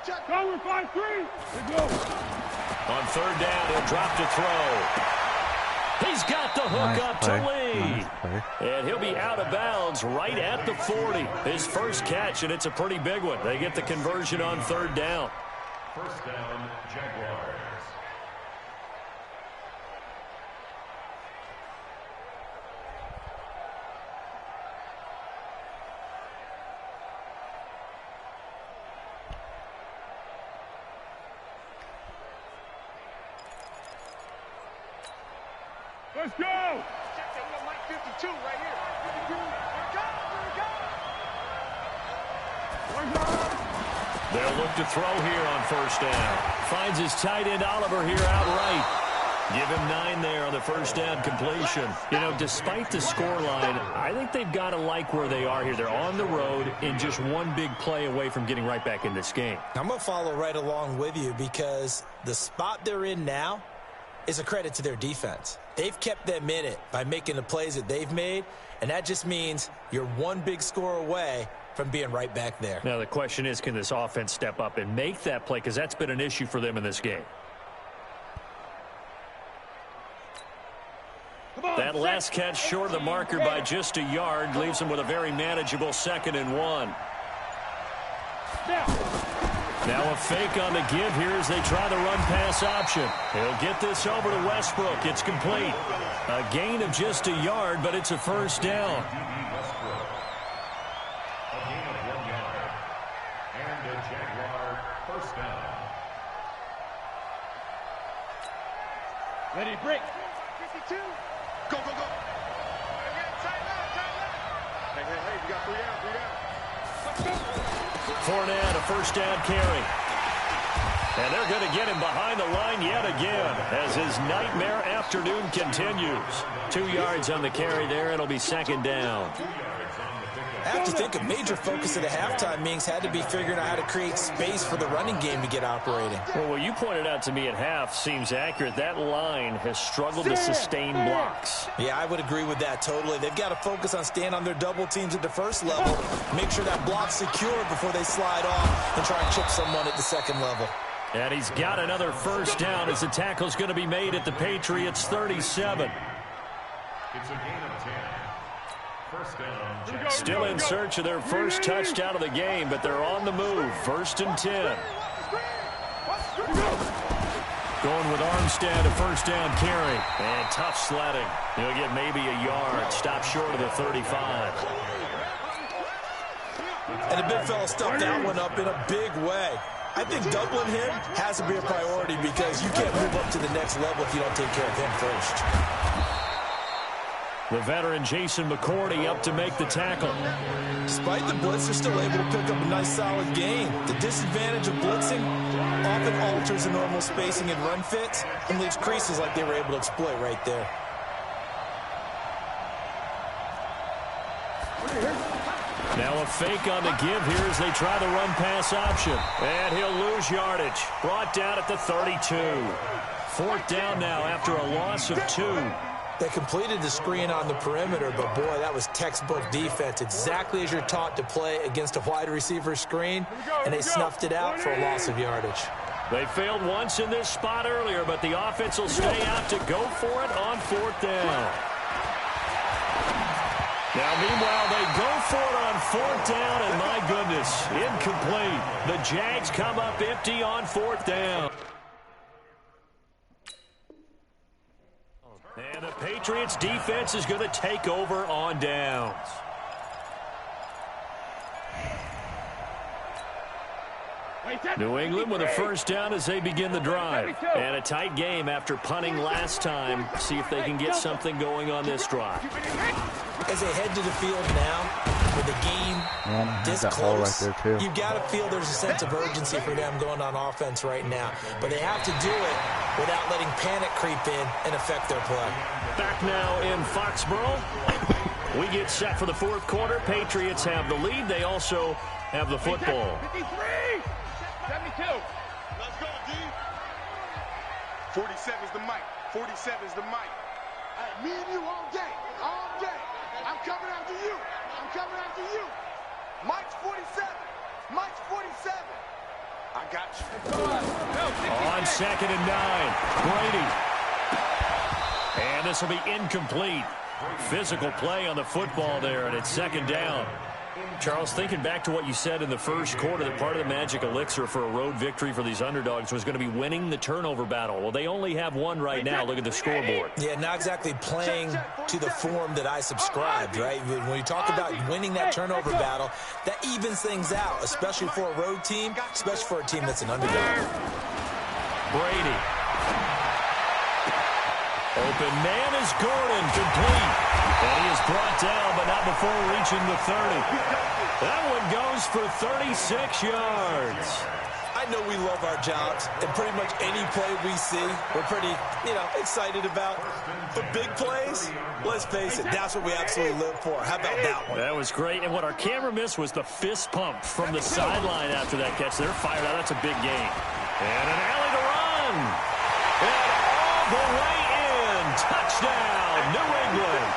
Check. Cover 5-3. Let's go. On 3rd down, he'll drop to throw. He's got the hook up to lead. And he'll be out of bounds right at the 40. His first catch, and it's a pretty big one. They get the conversion on 3rd down. 1st down, Jaguars. Let's go! Check that little Mike 52 right here. 52. They'll look to throw here on 1st down. Finds his tight end Oliver here outright. Give him 9 there on the 1st down completion. You know, despite the scoreline, I think they've got to like where they are here. They're on the road and just one big play away from getting right back in this game. I'm going to follow right along with you because the spot they're in now is a credit to their defense. They've kept them in it by making the plays that they've made, and that just means you're one big score away from being right back there. Now, the question is, can this offense step up and make that play? Because that's been an issue for them in this game. That last catch short of the marker by just a yard leaves them with a very manageable 2nd and 1. Now a fake on the give here as they try the run-pass option. He'll get this over to Westbrook. It's complete. A gain of just a yard, but it's a 1st down. A gain of 1 yard. And a Jaguar 1st down. Ready, break. 52. Go. Tight left. Hey, you got 3 down. Let's go. Fournette, a 1st down carry. And they're going to get him behind the line yet again as his nightmare afternoon continues. 2 yards on the carry there. It'll be 2nd down. I have to think a major focus of the halftime meetings had to be figuring out how to create space for the running game to get operating. Well, what you pointed out to me at half seems accurate. That line has struggled to sustain blocks. Yeah, I would agree with that totally. They've got to focus on staying on their double teams at the 1st level, make sure that block's secure before they slide off and try and chip someone at the 2nd level. And he's got another 1st down as the tackle's going to be made at the Patriots' 37. It's a gain of 10. 1st down. Still in search of their first touchdown of the game, but they're on the move. 1st and 10. Going with Armstead, a 1st down carry. And tough sledding. He'll get maybe a yard. Stop short of the 35. And the big fella stuffed that one up in a big way. I think doubling him has to be a priority because you can't move up to the next level if you don't take care of him first. The veteran Jason McCourty up to make the tackle. Despite the blitz, they're still able to pick up a nice solid gain. The disadvantage of blitzing often alters the normal spacing and run fits and leaves creases like they were able to exploit right there. Now a fake on the give here as they try the run-pass option. And he'll lose yardage. Brought down at the 32. 4th down now after a loss of 2. They completed the screen on the perimeter, but boy, that was textbook defense. Exactly as you're taught to play against a wide receiver screen, and they snuffed it out for a loss of yardage. They failed once in this spot earlier, but the offense will stay out to go for it on 4th down. Now, meanwhile, they go for it on 4th down, and my goodness, incomplete. The Jags come up empty on 4th down. And the Patriots defense is going to take over on downs. New England with a first down as they begin the drive. And a tight game after punting last time. See if they can get something going on this drive. As they head to the field now, with the game this close, right you've got to feel there's a sense of urgency for them going on offense right now. But they have to do it without letting panic creep in and affect their play. Back now in Foxborough. We get set for the fourth quarter. Patriots have the lead. They also have the football. 53, 72. Let's go, D. 47 is the mic. 47 is the mic. All right, me and you all day. All day. I'm coming after you. I'm coming after you. Mike's 47. Mike's 47. I got you. On 2nd and 9, Brady. And this will be incomplete. Physical play on the football there, and it's 2nd down. Charles, thinking back to what you said in the first quarter, that part of the magic elixir for a road victory for these underdogs was going to be winning the turnover battle. Well, they only have one right now. Look at the scoreboard. Yeah, not exactly playing to the form that I subscribed, right? When you talk about winning that turnover battle, that evens things out, especially for a road team, especially for a team that's an underdog. Brady. Open man is Gordon, complete. And he is brought down, but not before reaching the 30. That one goes for 36 yards. I know we love our jobs, and pretty much any play we see, we're pretty, excited about. But big plays, let's face it, that's what we absolutely live for. How about that one? That was great, and what our camera missed was the fist pump from the sideline after that catch. They're fired out. That's a big gain. And an alley to run. And all the way in. Touchdown, New England.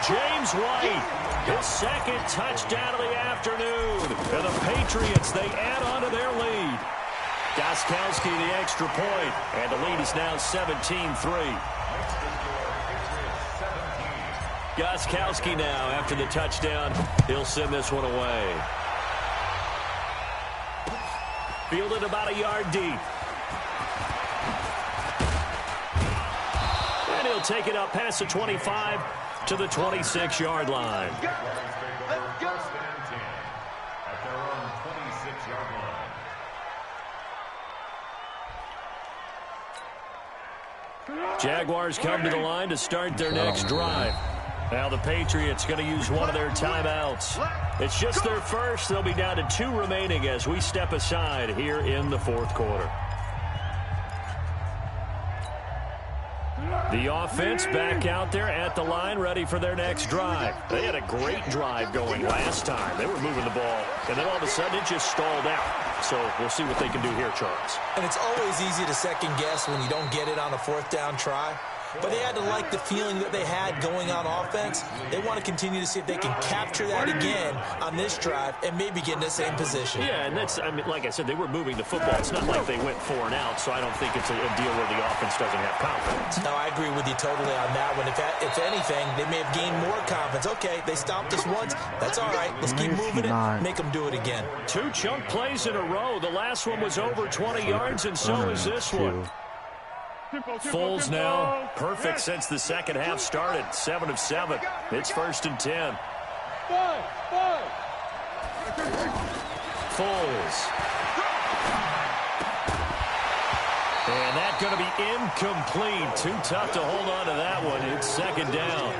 James White, his second touchdown of the afternoon. And the Patriots, they add on to their lead. Gostkowski the extra point, and the lead is now 17-3. Gostkowski now, after the touchdown, he'll send this one away. Fielded about a yard deep. And he'll take it up past the 25 to the 26-yard line. Jaguars come to the line to start their next drive. Now the Patriots going to use one of their timeouts. It's just their first. They'll be down to 2 remaining as we step aside here in the fourth quarter. The offense back out there at the line, ready for their next drive. They had a great drive going last time. They were moving the ball, and then all of a sudden it just stalled out. So we'll see what they can do here, Charles. And it's always easy to second guess when you don't get it on a 4th down try. But they had to like the feeling that they had going on offense. They want to continue to see if they can capture that again on this drive and maybe get in the same position. Yeah, and that's, like I said, they were moving the football. It's not like they went 4 and out, so I don't think it's a deal where the offense doesn't have confidence. No, I agree with you totally on that one. If anything, they may have gained more confidence. Okay, they stopped us once. That's all right. Let's keep moving it. Make them do it again. 2 chunk plays in a row. The last one was over 20 yards, and so is this one. Foles now, perfect since the second half started. 7 of 7. It's 1st and 10. Foles. And that's going to be incomplete. Too tough to hold on to that one. It's 2nd down.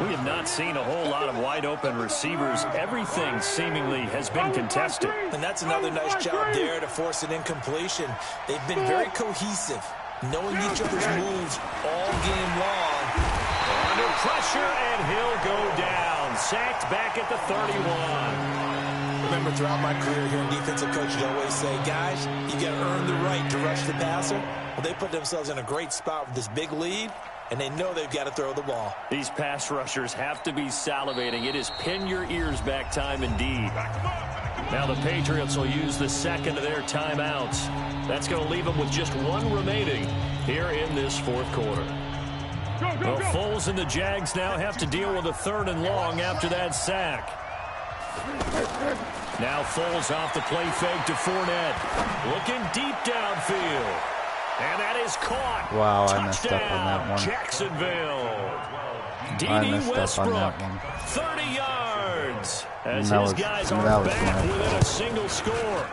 We have not seen a whole lot of wide-open receivers. Everything seemingly has been contested. And that's another nice job there to force an incompletion. They've been very cohesive, knowing each other's moves all game long. Under pressure, and he'll go down. Sacked back at the 31. Remember, throughout my career here in defensive coaches always say, guys, you got to earn the right to rush the passer. Well, they put themselves in a great spot with this big lead, and they know they've got to throw the ball. These pass rushers have to be salivating. It is pin your ears back time indeed. Now the Patriots will use the second of their timeouts. That's going to leave them with just 1 remaining here in this fourth quarter. Well, Foles and the Jags now have to deal with a 3rd and long after that sack. Now Foles off the play fake to Fournette. Looking deep downfield. And that is caught. Wow, touchdown, I messed up on that one. Jacksonville. D.D. Westbrook, 30 yards. As his guys are back within a single score.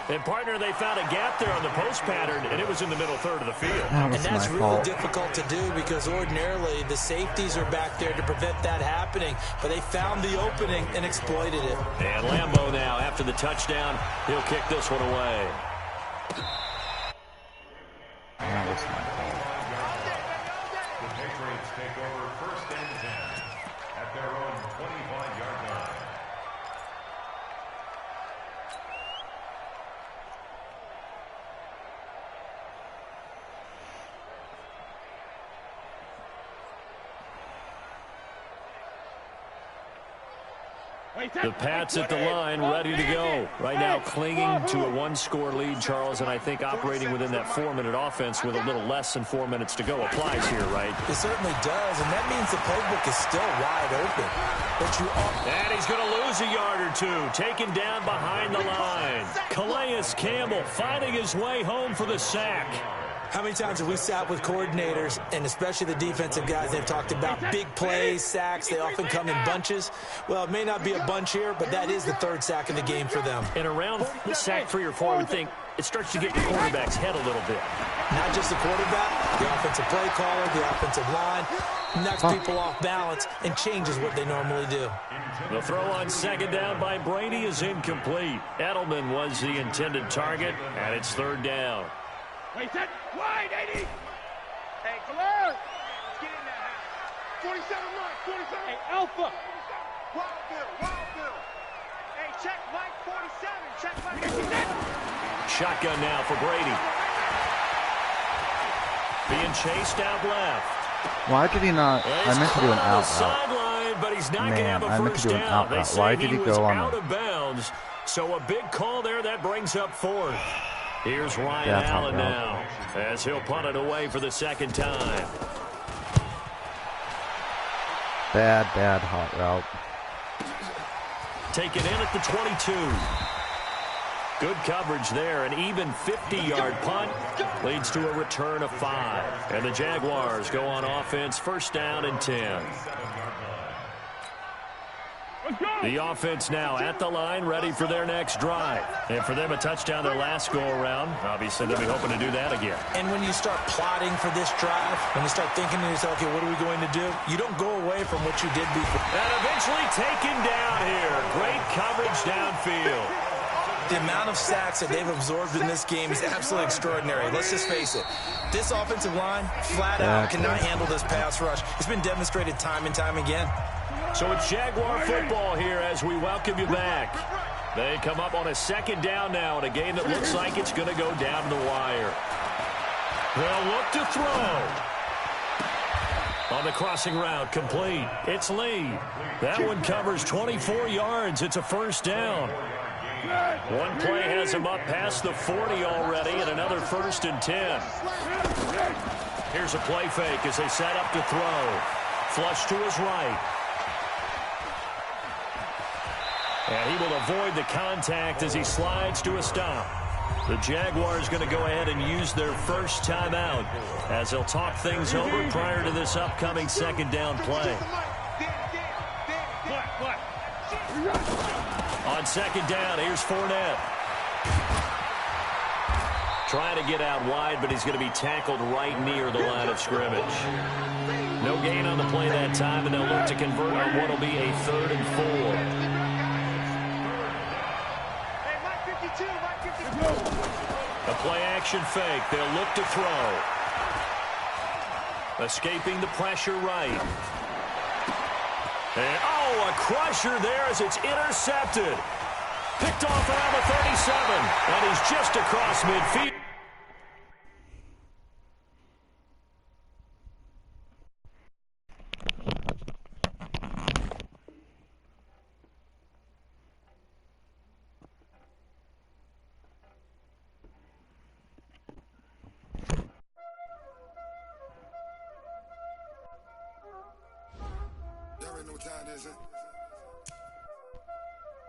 And, partner, they found a gap there on the post pattern, and it was in the middle third of the field. And that's really difficult to do because ordinarily the safeties are back there to prevent that happening. But they found the opening and exploited it. And Lambeau now, after the touchdown, he'll kick this one away. That was my fault. The Patriots take over 1st and 10 at their own 25-yard line. The Pats at the line, ready to go. Right now clinging to a one-score lead, Charles, and I think operating within that 4-minute offense with a little less than 4 minutes to go applies here, right? It certainly does, and that means the playbook is still wide open. And he's going to lose a yard or two, taken down behind the line. Calais Campbell finding his way home for the sack. How many times have we sat with coordinators, and especially the defensive guys, they've talked about big plays, sacks. They often come in bunches. Well, it may not be a bunch here, but that is the 3rd sack of the game for them. And around the sack 3 or 4, I would think it starts to get the quarterback's head a little bit. Not just the quarterback, the offensive play caller, the offensive line, knocks people off balance and changes what they normally do. The throw on 2nd down by Brady is incomplete. Edelman was the intended target, and it's 3rd down. Wait, that wide, 80. Hey, Calais. Let's get in there. 47 Mike, 47. Hey, Alpha. Wild Bill. Hey, check Mike 47. Check Mike 47. Shotgun now for Brady. Being chased out left. Why did he not? I meant to do an out route. Sideline, but he's not going to have a first down. They say why did he go on out of bounds. So a big call there that brings up 4th. Here's Ryan Allen now as he'll punt it away for the 2nd time. Bad hot route. Taken in at the 22. Good coverage there. An even 50-yard punt leads to a return of 5. And the Jaguars go on offense, 1st down and 10. The offense now at the line, ready for their next drive. And for them, a touchdown their last go-around. Obviously, they'll be hoping to do that again. And when you start plotting for this drive, when you start thinking to yourself, okay, what are we going to do? You don't go away from what you did before. And eventually taken down here. Great coverage downfield. The amount of sacks that they've absorbed in this game is absolutely extraordinary. Let's just face it. This offensive line, flat out, cannot handle this pass rush. It's been demonstrated time and time again. So it's Jaguar football here as we welcome you back. They come up on a 2nd down now in a game that looks like it's going to go down to the wire. They'll look to throw. On the crossing route, complete. It's Lee. That one covers 24 yards. It's a 1st down. One play has him up past the 40 already, and another 1st and 10. Here's a play fake as they set up to throw. Flush to his right. And he will avoid the contact as he slides to a stop. The Jaguars going to go ahead and use their 1st timeout as they'll talk things over prior to this upcoming 2nd down play. On 2nd down, here's Fournette. Trying to get out wide, but he's going to be tackled right near the line of scrimmage. No gain on the play that time, and they'll look to convert on what will be a 3rd and 4. A play-action fake. They'll look to throw. Escaping the pressure right. And, a crusher there as it's intercepted. Picked off around the 37, and he's just across midfield.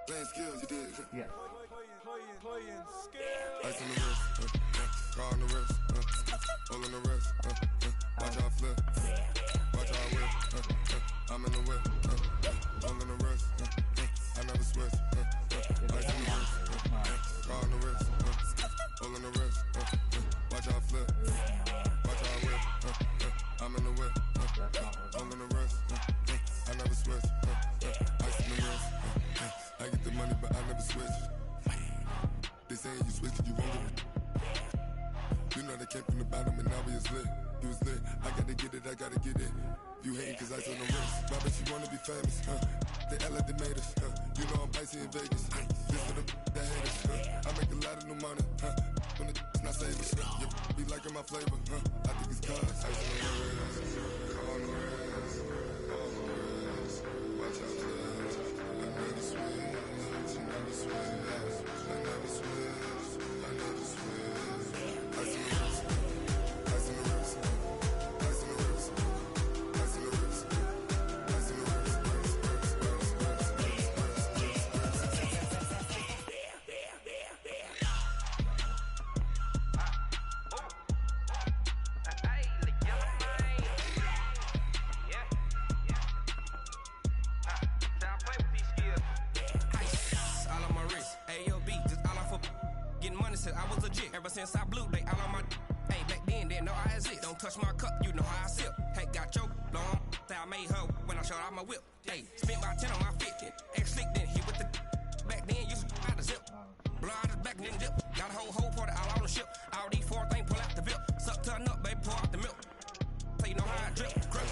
Playing skills, you did. Yeah. Playing skills. Ice on the wrist, car on the wrist, all on the wrist, watch how I flip, watch how I whip, I'm in the whip, all on the wrist, I never switch, ice on the wrist, car on the wrist, switch. They saying you switch it, you won't get it. You know they came from the bottom and now we is lit. You was lit, I gotta get it, I gotta get it. You hating cause I took no risks. Why bet you wanna be famous, huh? They act like they made us, huh? You know I'm icy in Vegas. This for the that hate us, huh? I make a lot of new money, huh? When the not save us, you be liking my flavor, huh? I think it's cause ice on the wrist, on the wrist, on the wrist. Watch out, cuz I never switch, I never switch, I never switch, I never switch. Ice on the wrist, ice on the wrist, ice on the wrist, ice on the wrist, ice on the wrist. I was legit ever since I blew. They all on my. Hey, back then didn't know I exist. Don't touch my cup, you know how I sip. Hey, got your long. Say I made her when I showed out my whip. Hey, spent my 10 on my 50. Ex slick then hit with the. Back then used to out the zip. Blow out the back then dip. Got a whole party all on the ship. All these 4 things pull out the VIP. Suck turn up, baby, pour out the milk. So you know how I drip. Grip.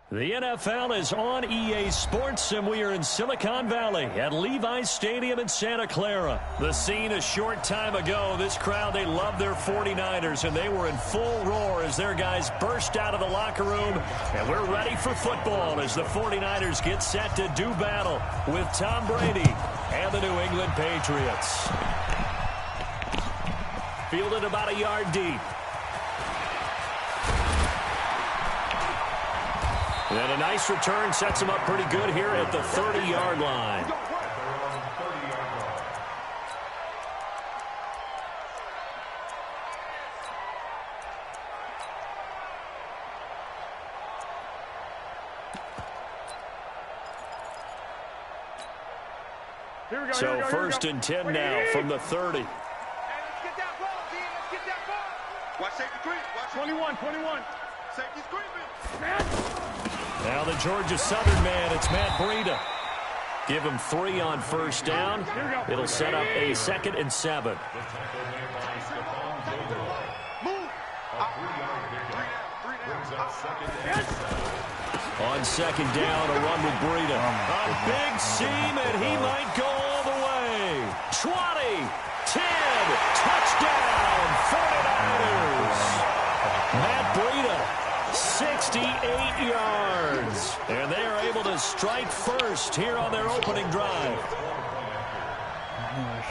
The NFL is on EA Sports, and we are in Silicon Valley at Levi's Stadium in Santa Clara. The scene a short time ago. This crowd, they love their 49ers, and they were in full roar as their guys burst out of the locker room. And we're ready for football as the 49ers get set to do battle with Tom Brady and the New England Patriots. Fielded about a yard deep. And a nice return sets him up pretty good here at the 30-yard line. So first and 10 now from the 30. Hey, let's get that ball, D. Let's get that ball. Watch safety creep. Watch 21. Safety's creeping. Now the Georgia Southern man, it's Matt Breida. Give him 3 on first down. It'll set up a 2nd and 7. On 2nd down, a run with Breida. A big seam, and he might go all the way. 20, 10, touchdown, 49ers. Matt Breida. 68 yards. And they are able to strike first here on their opening drive.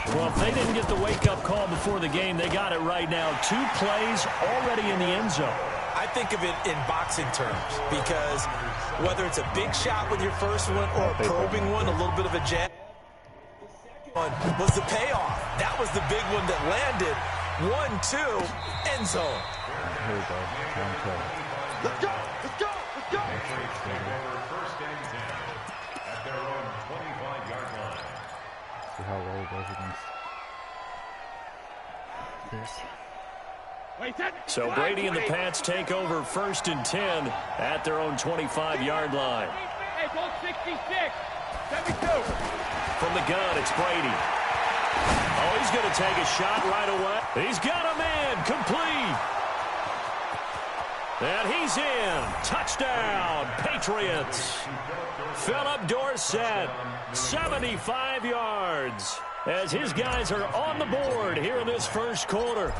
Well, if they didn't get the wake-up call before the game, they got it right now. 2 plays already in the end zone. I think of it in boxing terms because whether it's a big shot with your first one or a probing one, a little bit of a jab, was the payoff. That was the big one that landed. 1-2, end zone. Here we go. Let's go. First and 10. See how well he goes against this. So Brady and the Pats take over 1st and 10 at their own 25-yard line. Hey, ball 66. 72. From the gun, it's Brady. Oh, he's going to take a shot right away. He's got a man complete. And he's in. Touchdown, Patriots. Philip Dorsett, 75 yards, as his guys are on the board here in this first quarter.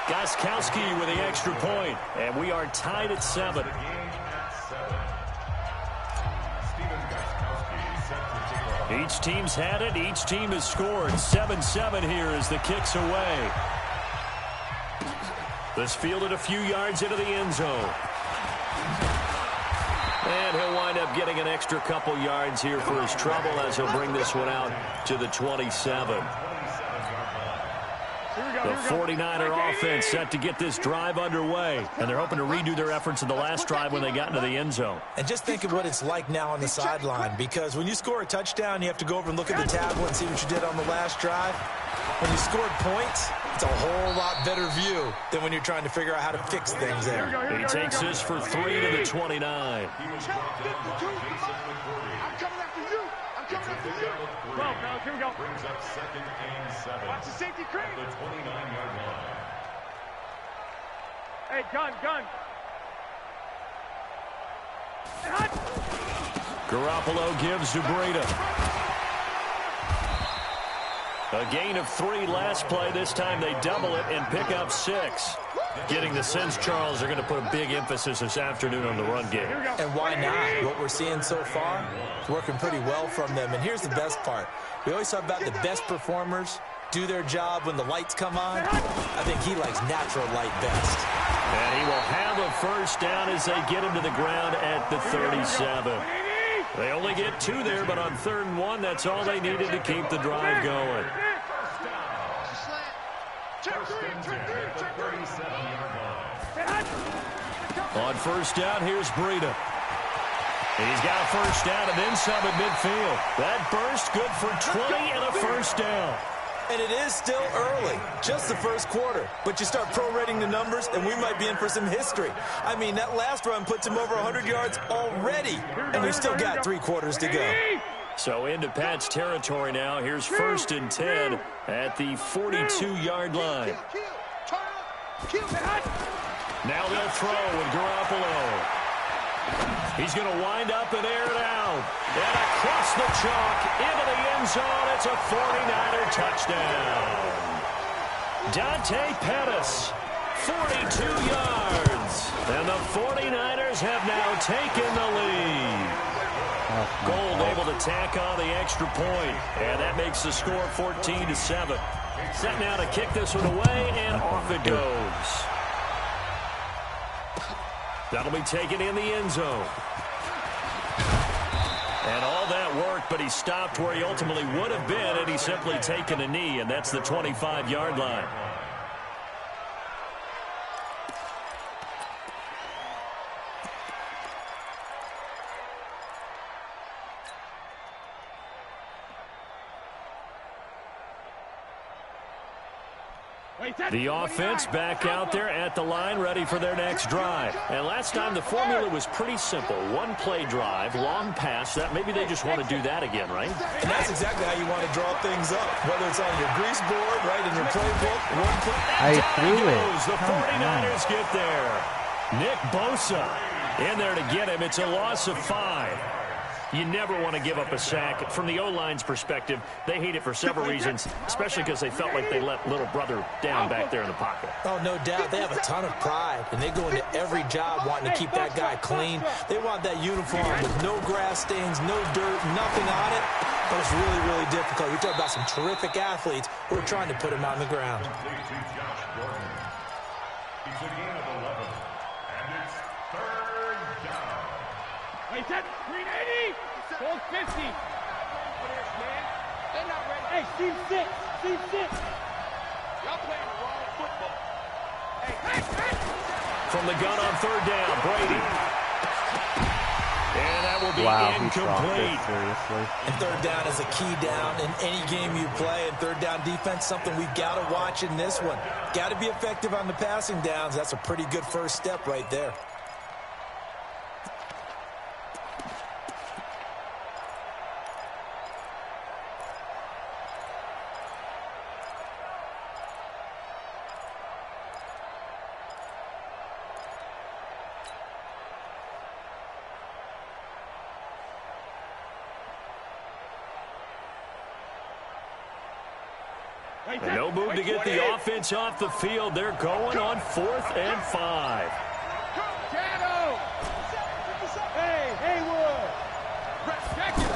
Gostkowski with the extra point, and we are tied at 7. Each team's had it. Each team has scored. 7-7 here as the kick's away. This fielded a few yards into the end zone. And he'll wind up getting an extra couple yards here for his trouble as he'll bring this one out to the 27. The 49er offense set to get this drive underway, and they're hoping to redo their efforts in the last drive when they got into the end zone. And just think of what it's like now on the sideline, because when you score a touchdown, you have to go over and look at the tablet and see what you did on the last drive. When you scored points, it's a whole lot better view than when you're trying to figure out how to fix things there. He takes this for 3 to the 29. Well, here we go. Brings up 2nd and 7. Watch the safety cream. The 29-yard line. Hey, gun. Garoppolo gives to Breida. A gain of 3 last play. This time they double it and pick up 6. Getting the sense, Charles, they're going to put a big emphasis this afternoon on the run game. And why not? What we're seeing so far is working pretty well from them. And here's the best part. We always talk about the best performers do their job when the lights come on. I think he likes natural light best. And he will have a first down as they get him to the ground at the 37. They only get 2 there, but on 3rd and 1, that's all they needed to keep the drive going. On 1st down, here's Breida. He's got a first down and then some at midfield. That burst good for 20 and a first down. And it is still early, just the first quarter. But you start prorating the numbers, and we might be in for some history. I mean, that last run puts him over 100 yards already, and we've still got 3 quarters to go. So into Pat's territory now. Here's 1st and 10 at the 42-yard line. Now they'll throw with Garoppolo. He's going to wind up and air it out. And across the chalk into the end zone. It's a 49er touchdown. Dante Pettis, 42 yards. And the 49ers have now taken the lead. Gold able to tack on the extra point. And that makes the score 14-7. Set now to kick this one away, and off it goes. That'll be taken in the end zone. And all that worked, but he stopped where he ultimately would have been had he simply taken a knee, and that's the 25-yard line. The offense back out there at the line, ready for their next drive. And last time the formula was pretty simple. 1-play drive, long pass. That maybe they just want to do that again, right? And that's exactly how you want to draw things up. Whether it's on your grease board, right, in your playbook, 1 play. I threw it. The 49ers get there. Nick Bosa in there to get him. It's a loss of 5. You never want to give up a sack. From the O-line's perspective, they hate it for several reasons, especially because they felt like they let little brother down back there in the pocket. Oh, no doubt. They have a ton of pride, and they go into every job wanting to keep that guy clean. They want that uniform with no grass stains, no dirt, nothing on it. But it's really, really difficult. You're talking about some terrific athletes who are trying to put him on the ground. It's a gain of 11, and it's 3rd down. Wait, that's 380. Hold 50. They're not ready. Hey, Steve 6. Steve 6. Y'all playing the wrong football. Hey. From the gun on 3rd down, Brady. And that will will be incomplete. Seriously. And third down is a key down in any game you play. And third down defense, something we've got to watch in this one. Got to be effective on the passing downs. That's a pretty good first step right there. And no move to get the offense off the field. They're going on 4th and 5. Hey, Haywood.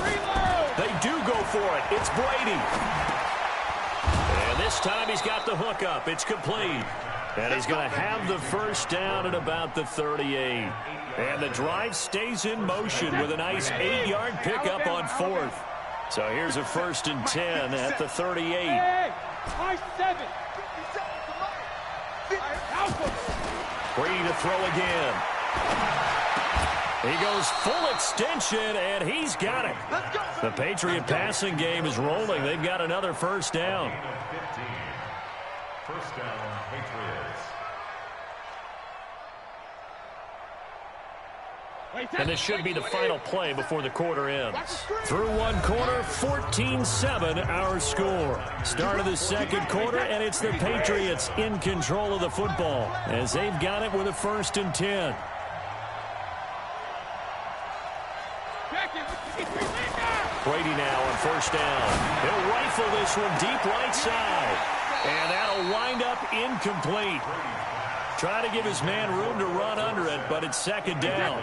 Reload. They do go for it. It's Brady. And this time he's got the hook up. It's complete. And he's going to have the first down at about the 38. And the drive stays in motion with a nice 8-yard pickup on 4th. So here's a 1st and 10 at the 38. Brady to throw again. He goes full extension, and he's got it. The Patriot passing game is rolling. They've got another first down. First down, Patriots. And this should be the final play before the quarter ends. Through one quarter, 14-7 our score. Start of the second quarter, and it's the Patriots in control of the football as they've got it with a 1st and 10. Brady now on 1st down. He'll rifle this one deep right side. And that'll wind up incomplete. Trying to give his man room to run under it, but it's 2nd down.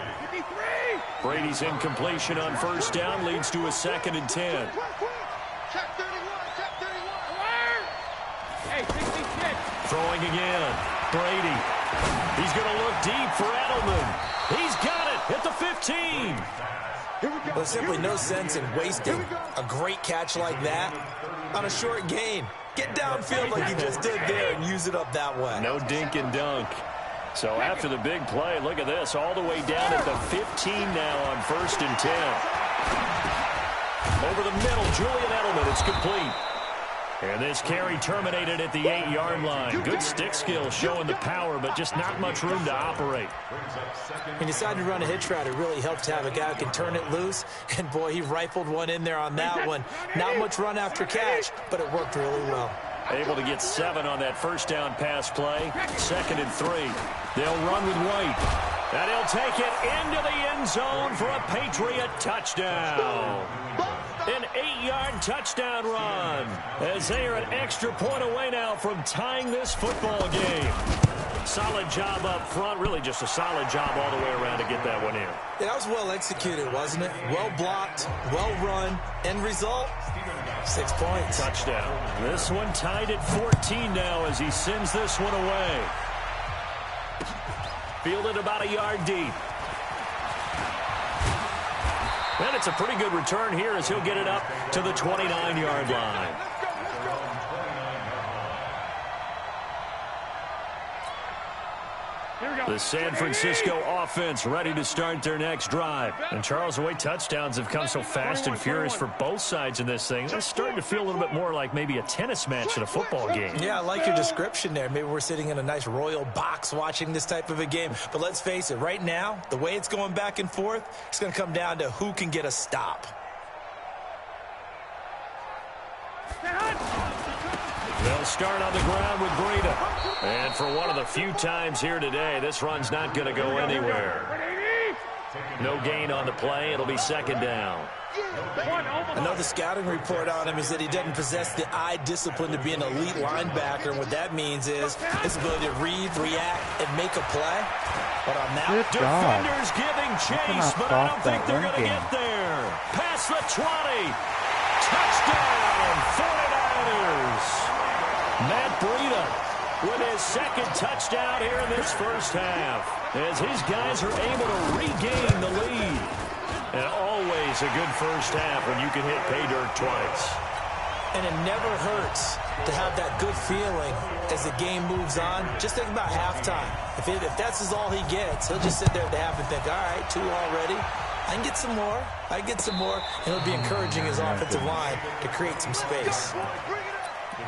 Brady's incompletion on 1st down leads to a 2nd and 10. Throwing again. Brady. He's going to look deep for Edelman. He's got it at the 15. There's simply no sense in wasting a great catch like that on a short gain. Get downfield like you just did there and use it up that way. No dink and dunk. So after the big play, look at this, all the way down at the 15 now on 1st and 10. Over the middle, Julian Edelman, it's complete. And this carry terminated at the 8-yard line. Good stick skill showing the power, but just not much room to operate. He decided to run a hitch route. It really helped to have a guy who can turn it loose. And, boy, he rifled one in there on that one. Not much run after catch, but it worked really well. Able to get 7 on that 1st down pass play. 2nd and 3. They'll run with White. And he'll take it into the end zone for a Patriot touchdown. An 8-yard touchdown run as they are an extra point away now from tying this football game. Solid job up front, really just a solid job all the way around to get that one in. Yeah, that was well executed, wasn't it? Well blocked, well run. End result, 6 points. Touchdown. This one tied at 14 now as he sends this one away. Fielded about a yard deep. And it's a pretty good return here as he'll get it up to the 29-yard line. The San Francisco offense ready to start their next drive. And Charles, the way touchdowns have come so fast and furious for both sides in this thing, it's starting to feel a little bit more like maybe a tennis match in a football game. Yeah, I like your description there. Maybe we're sitting in a nice royal box watching this type of a game. But let's face it, right now, the way it's going back and forth, it's going to come down to who can get a stop. They'll start on the ground with Breida. And for one of the few times here today, this run's not going to go anywhere. No gain on the play. It'll be 2nd down. Another scouting report on him is that he doesn't possess the eye discipline to be an elite linebacker. And what that means is his ability to read, react, and make a play. But on that, defenders giving chase, but I don't think they're going to get there. Past the 20. Touchdown, 49ers. Matt Breida with his 2nd touchdown here in this first half as his guys are able to regain the lead. And always a good first half when you can hit pay dirt twice. And it never hurts to have that good feeling as the game moves on. Just think about halftime. If that's all he gets, he'll just sit there at the half and think, all right, 2 already. I can get some more. And it'll be encouraging his offensive line to create some space. The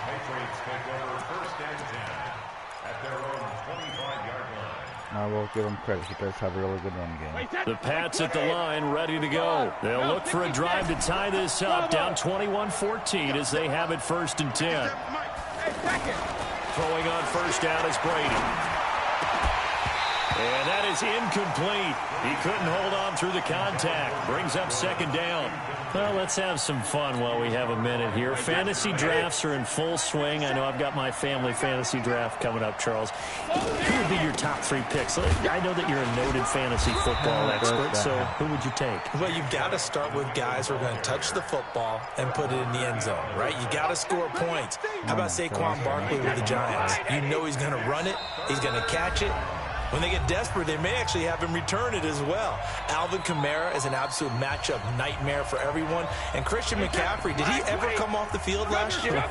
Patriots take over first and 10 at their own 25-yard line. I will give him credit. He does have a really good run game. The Pats at the line, ready to go. They'll look for a drive to tie this up, down 21-14 as they have it first and 10. Throwing on first down is Brady. And that is incomplete. He couldn't hold on through the contact. Brings up second down. Well, let's have some fun while we have a minute here. Fantasy drafts are in full swing. I know I've got my family fantasy draft coming up, Charles. Who would be your top 3 picks? I know that you're a noted fantasy football expert, so who would you take? Well, you've got to start with guys who are going to touch the football and put it in the end zone, right? You got to score points. How about Saquon Barkley with the Giants? You know he's going to run it. He's going to catch it. When they get desperate, they may actually have him return it as well. Alvin Kamara is an absolute matchup nightmare for everyone. And Christian McCaffrey, did he ever come off the field last year?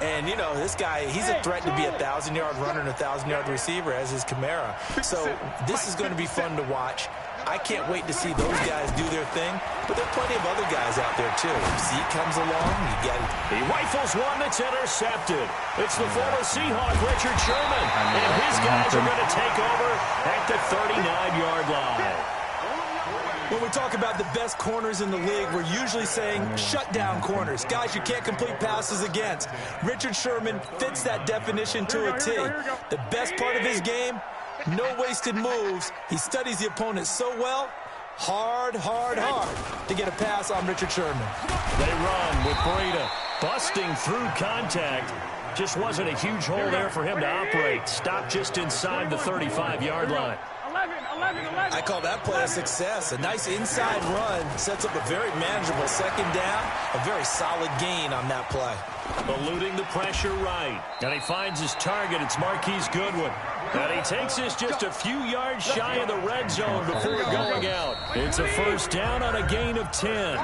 And, you know, this guy, he's a threat to be a 1,000-yard runner and a 1,000-yard receiver, as is Kamara. So this is going to be fun to watch. I can't wait to see those guys do their thing, but there are plenty of other guys out there, too. Zeke comes along, you get it. He rifles one that's intercepted. It's the former Seahawk, Richard Sherman, and his guys are going to take over at the 39-yard line. When we talk about the best corners in the league, we're usually saying shutdown corners. Guys you can't complete passes against. Richard Sherman fits that definition to a T. The best part of his game, no wasted moves. He studies the opponent so well. Hard to get a pass on Richard Sherman. They run with Breida busting through contact. Just wasn't a huge hole there for him to operate. Stopped just inside the 35-yard line. 11. I call that play a success. A nice inside run sets up a very manageable second down. A very solid gain on that play. Eluding the pressure right. And he finds his target. It's Marquise Goodwin. And he takes this just a few yards shy of the red zone before going out. It's a first down on a gain of 10.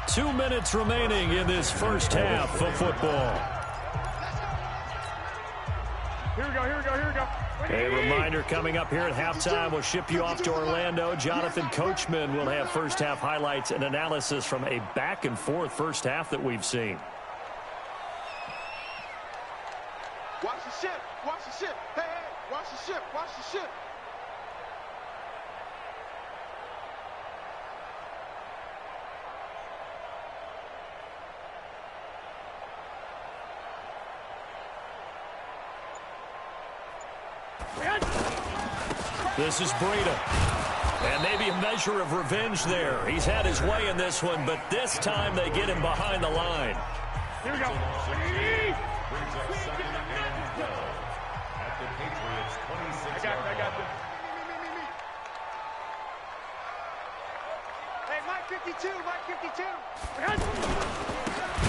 2 minutes remaining in this first half of football. Here we go. A reminder coming up here at halftime. We'll ship you off to Orlando. Jonathan Coachman will have first half highlights and analysis from a back-and-forth first half that we've seen. Watch the ship. Hey, watch the ship. This is Breida. And maybe a measure of revenge there. He's had his way in this one, but this time they get him behind the line. Here we go. Brings up second and 12 at the Patriots' 26-yard line. I got this. Hey, Mike 52.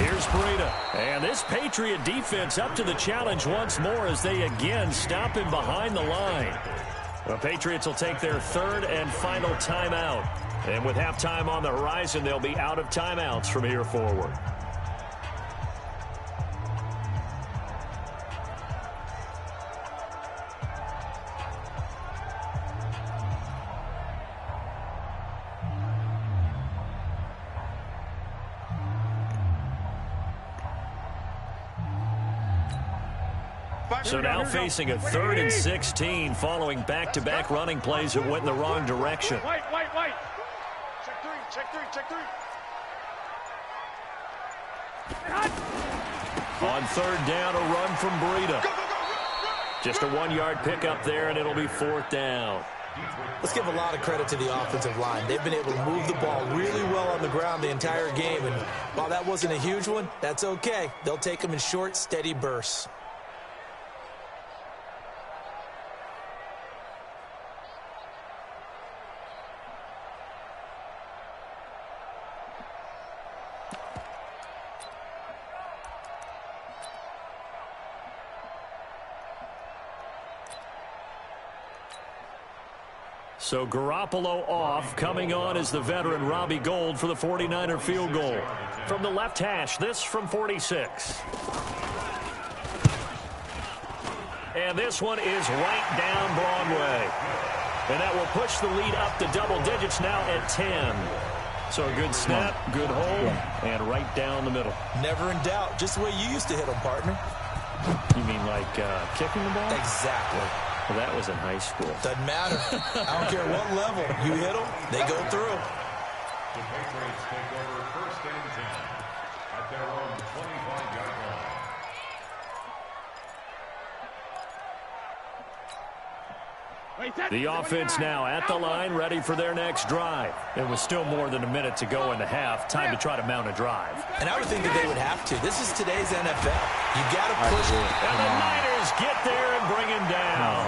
Here's Breida. And this Patriot defense up to the challenge once more as they again stop him behind the line. The Patriots will take their third and final timeout. And with halftime on the horizon, they'll be out of timeouts from here forward. So now facing a 3rd and 16 following back-to-back running plays that went in the wrong direction. White. Check three. On 3rd down, a run from Breida. Just a 1-yard pickup there, and it'll be 4th down. Let's give a lot of credit to the offensive line. They've been able to move the ball really well on the ground the entire game. And while that wasn't a huge one, that's okay. They'll take them in short, steady bursts. So Garoppolo off. Coming on is the veteran Robbie Gould for the 49er field goal. From the left hash, this from 46. And this one is right down Broadway. And that will push the lead up to double digits now at 10. So a good snap, good hold, and right down the middle. Never in doubt. Just the way you used to hit them, partner. You mean like kicking the ball? Exactly. Well, that was in high school. Doesn't matter. I don't care what level. You hit them, they go through. The Patriots take over first and 10 at their own 25-yard line. The offense now at the line, ready for their next drive. It was still more than a minute to go in the half. Time to try to mount a drive. And I would think that they would have to. This is today's NFL. You got to push it. And the Niners get there and bring him down.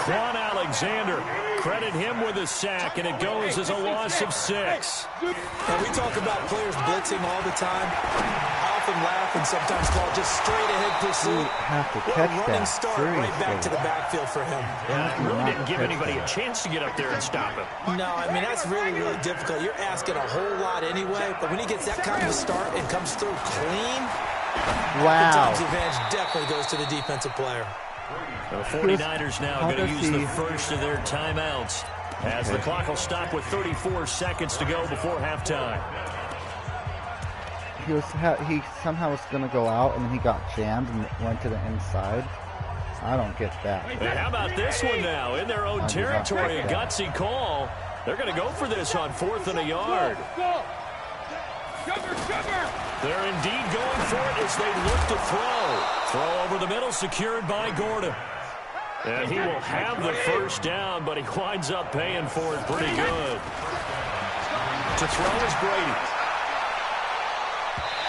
Quan Alexander, credit him with a sack, and it goes as a loss of 6. And we talk about players blitzing all the time. I often laugh and sometimes call it just straight-ahead pursuit. What a running start right back to the backfield for him. Yeah, it really didn't give anybody a chance to get up there and stop him. No, I mean, that's really, really difficult. You're asking a whole lot anyway, but when he gets that kind of a start and comes through clean, oftentimes the advantage definitely goes to the defensive player. The 49ers now going to use the first of their timeouts as the clock will stop with 34 seconds to go before halftime. He somehow was going to go out, and then he got jammed and went to the inside. I don't get that. And how about this one now? In their own territory, a gutsy call. They're going to go for this on 4th and a yard. They're indeed going for it as they look to throw. Throw over the middle, secured by Gordon. And he will have the first down, but he winds up paying for it pretty good. To throw is Brady.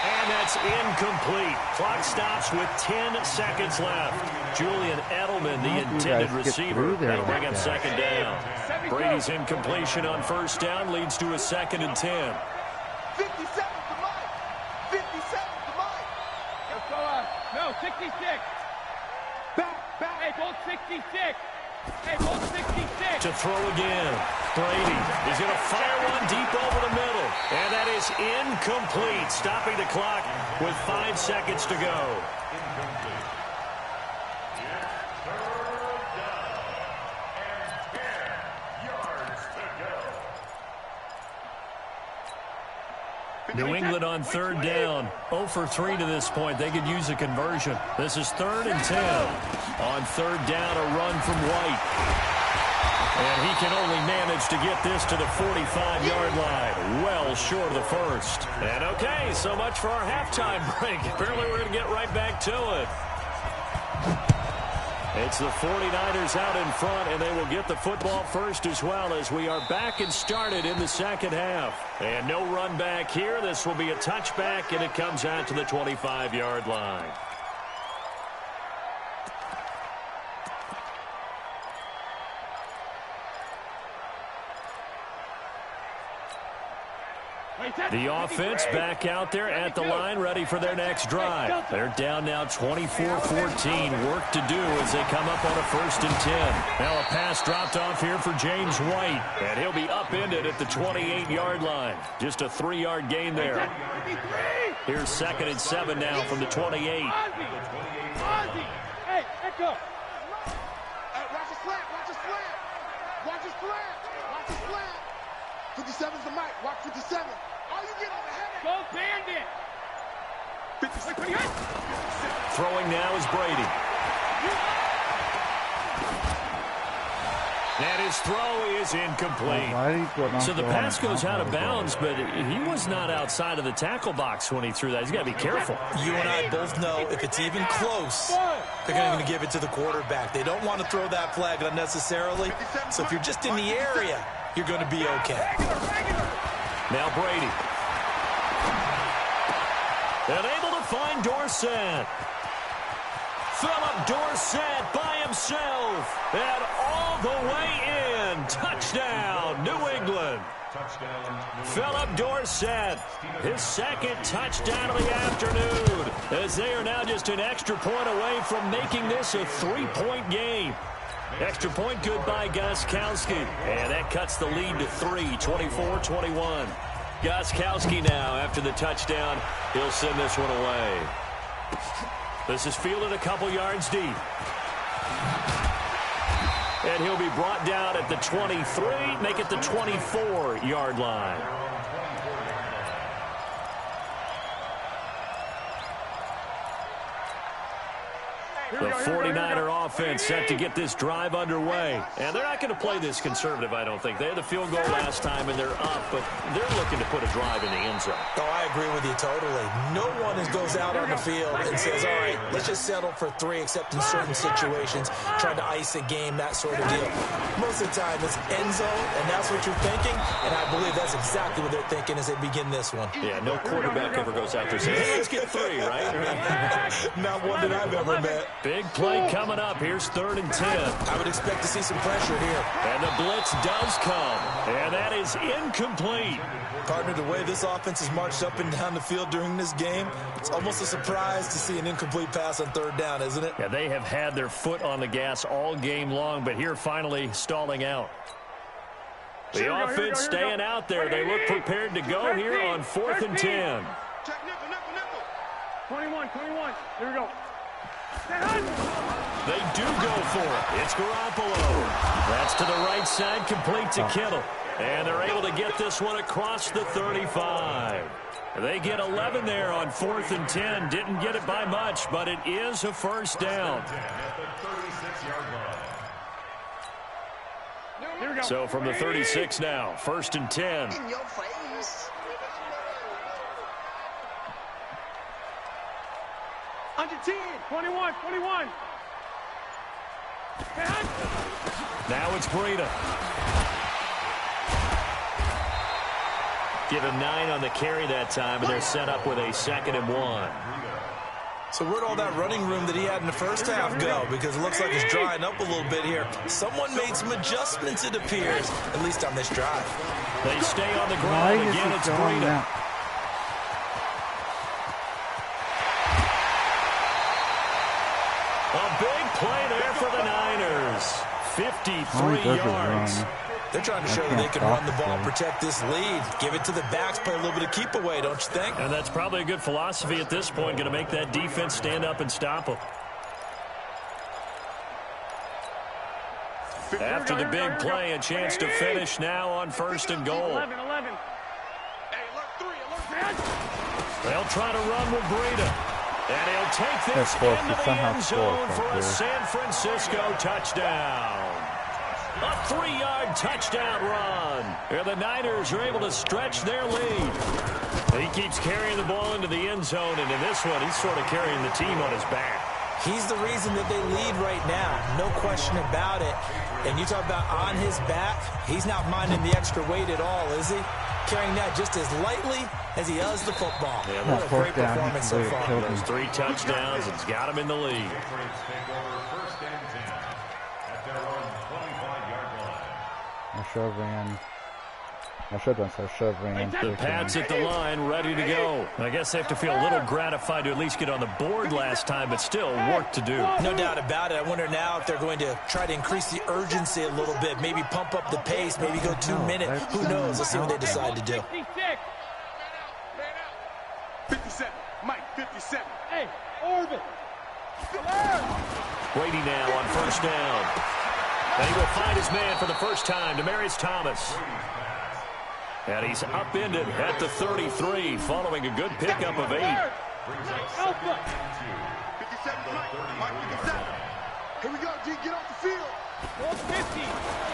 And that's incomplete. Clock stops with 10 seconds left. Julian Edelman, the intended receiver. That'll bring up second down. Brady's incompletion on first down leads to a 2nd and 10. 57 to Mike. 57 to Mike. Let's go on. No, 66. Back. Hey, both 66. Hey, both 66. To throw again. Brady is going to fire one deep over the middle. And that is incomplete. Stopping the clock with 5 seconds to go. Incomplete. Third down and 10 yards to go. New England on 3rd down. 0 for 3 to this point. They could use a conversion. This is 3rd and 10. On 3rd down, a run from White. And he can only manage to get this to the 45-yard line. Well short of the first. And okay, so much for our halftime break. Apparently we're going to get right back to it. It's the 49ers out in front, and they will get the football first as well as we are back and started in the second half. And no run back here. This will be a touchback, and it comes out to the 25-yard line. The offense back out there at the line, ready for their next drive. They're down now 24-14. Work to do as they come up on a 1st and 10. Now a pass dropped off here for James White, and he'll be upended at the 28-yard line. Just a 3-yard gain there. Here's 2nd and 7 now from the 28. Hey, let go. Watch the slant. Watch the slant. Watch the slant. Watch the slant. 57's the mic. Watch 57. Oh, you get on the head. Go Bandit. 57. Throwing now is Brady. And his throw is incomplete. So the pass goes out of bounds, but he was not outside of the tackle box when he threw that. He's got to be careful. You and I both know if it's even close, they're going to give it to the quarterback. They don't want to throw that flag unnecessarily. So if you're just in the area, you're going to be okay. Now Brady. And able to find Dorsett. Philip Dorsett by himself. And all the way in. Touchdown, New England. Philip Dorsett, his 2nd touchdown of the afternoon, as they are now just an extra point away from making this a 3-point game. Extra point good by Gostkowski, and that cuts the lead to 3, 24-21. Gostkowski now, after the touchdown, he'll send this one away. This is fielded a couple yards deep. And he'll be brought down at the 23, make it the 24-yard line. The 49er offense set to get this drive underway. And they're not going to play this conservative, I don't think. They had the field goal last time, and they're up, but they're looking to put a drive in the end zone. Oh, I agree with you totally. No one goes out on the field and says, all right, let's just settle for 3, except in certain situations, trying to ice a game, that sort of deal. Most of the time, it's end zone, and that's what you're thinking, and I believe that's exactly what they're thinking as they begin this one. Yeah, no quarterback ever goes out there saying, hey, let's get 3, right? Not one that I've ever met. Big play coming up. Here's 3rd and 10. I would expect to see some pressure here. And the blitz does come. And that is incomplete. Partner, the way this offense has marched up and down the field during this game, it's almost a surprise to see an incomplete pass on 3rd down, isn't it? Yeah, they have had their foot on the gas all game long, but here finally stalling out. The offense staying out there. They look prepared to go here on 4th and 10. 21. Here we go. They do go for it. It's Garoppolo. That's to the right side, complete to Kittle. And they're able to get this one across the 35. They get 11 there on 4th and 10. Didn't get it by much, but it is a first down. So from the 36 now, 1st and 10. In your face. Under 10, 21. Now it's Breida. Give him 9 on the carry that time, and they're set up with a 2nd and 1. So where'd all that running room that he had in the first half go? Because it looks like it's drying up a little bit here. Someone made some adjustments, it appears, at least on this drive. They stay on the ground. Again, it's Breida. A big play there for the Niners. 53 yards. They're trying to show that they can run the ball, protect this lead, give it to the backs, play a little bit of keep away, don't you think? And that's probably a good philosophy at this point, going to make that defense stand up and stop them. After the big play, a chance to finish now on 1st and goal. 11. They'll try to run with Breida. And he'll take this into the end zone for a San Francisco touchdown. A 3-yard touchdown run. And the Niners are able to stretch their lead. He keeps carrying the ball into the end zone, and in this one, he's sort of carrying the team on his back. He's the reason that they lead right now, no question about it. And you talk about on his back, he's not minding the extra weight at all, is he? Carrying that just as lightly as he does the football. Yeah, what a great performance so far. Those 3 touchdowns, it's got him in the lead. I should have ran. The Pats at the line, ready to go. I guess they have to feel a little gratified to at least get on the board last time, but still work to do. No doubt about it. I wonder now if they're going to try to increase the urgency a little bit, maybe pump up the pace, maybe go 2 minutes. Who knows? Let's see what they decide to do. 57. Mike, 57. Hey, Orbit. Brady now on 1st down. And he will find his man for the first time, Demaryius Thomas. And he's upended at the 33, following a good pickup of 8. 57, Mike, 57. Here we go, G, get off the field. 50.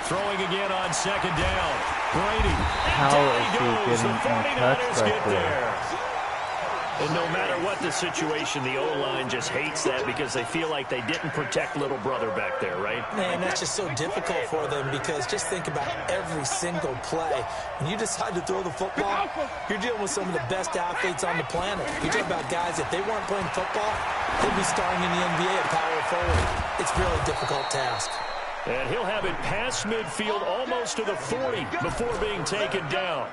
Throwing again on 2nd down. Brady. How is he getting the 49ers get there. And no matter what the situation, the O-line just hates that because they feel like they didn't protect little brother back there, right? Man, that's just so difficult for them because just think about every single play. When you decide to throw the football, you're dealing with some of the best athletes on the planet. You talk about guys, if they weren't playing football, they'd be starring in the NBA at power forward. It's a really difficult task. And he'll have it past midfield almost to the 40 before being taken down.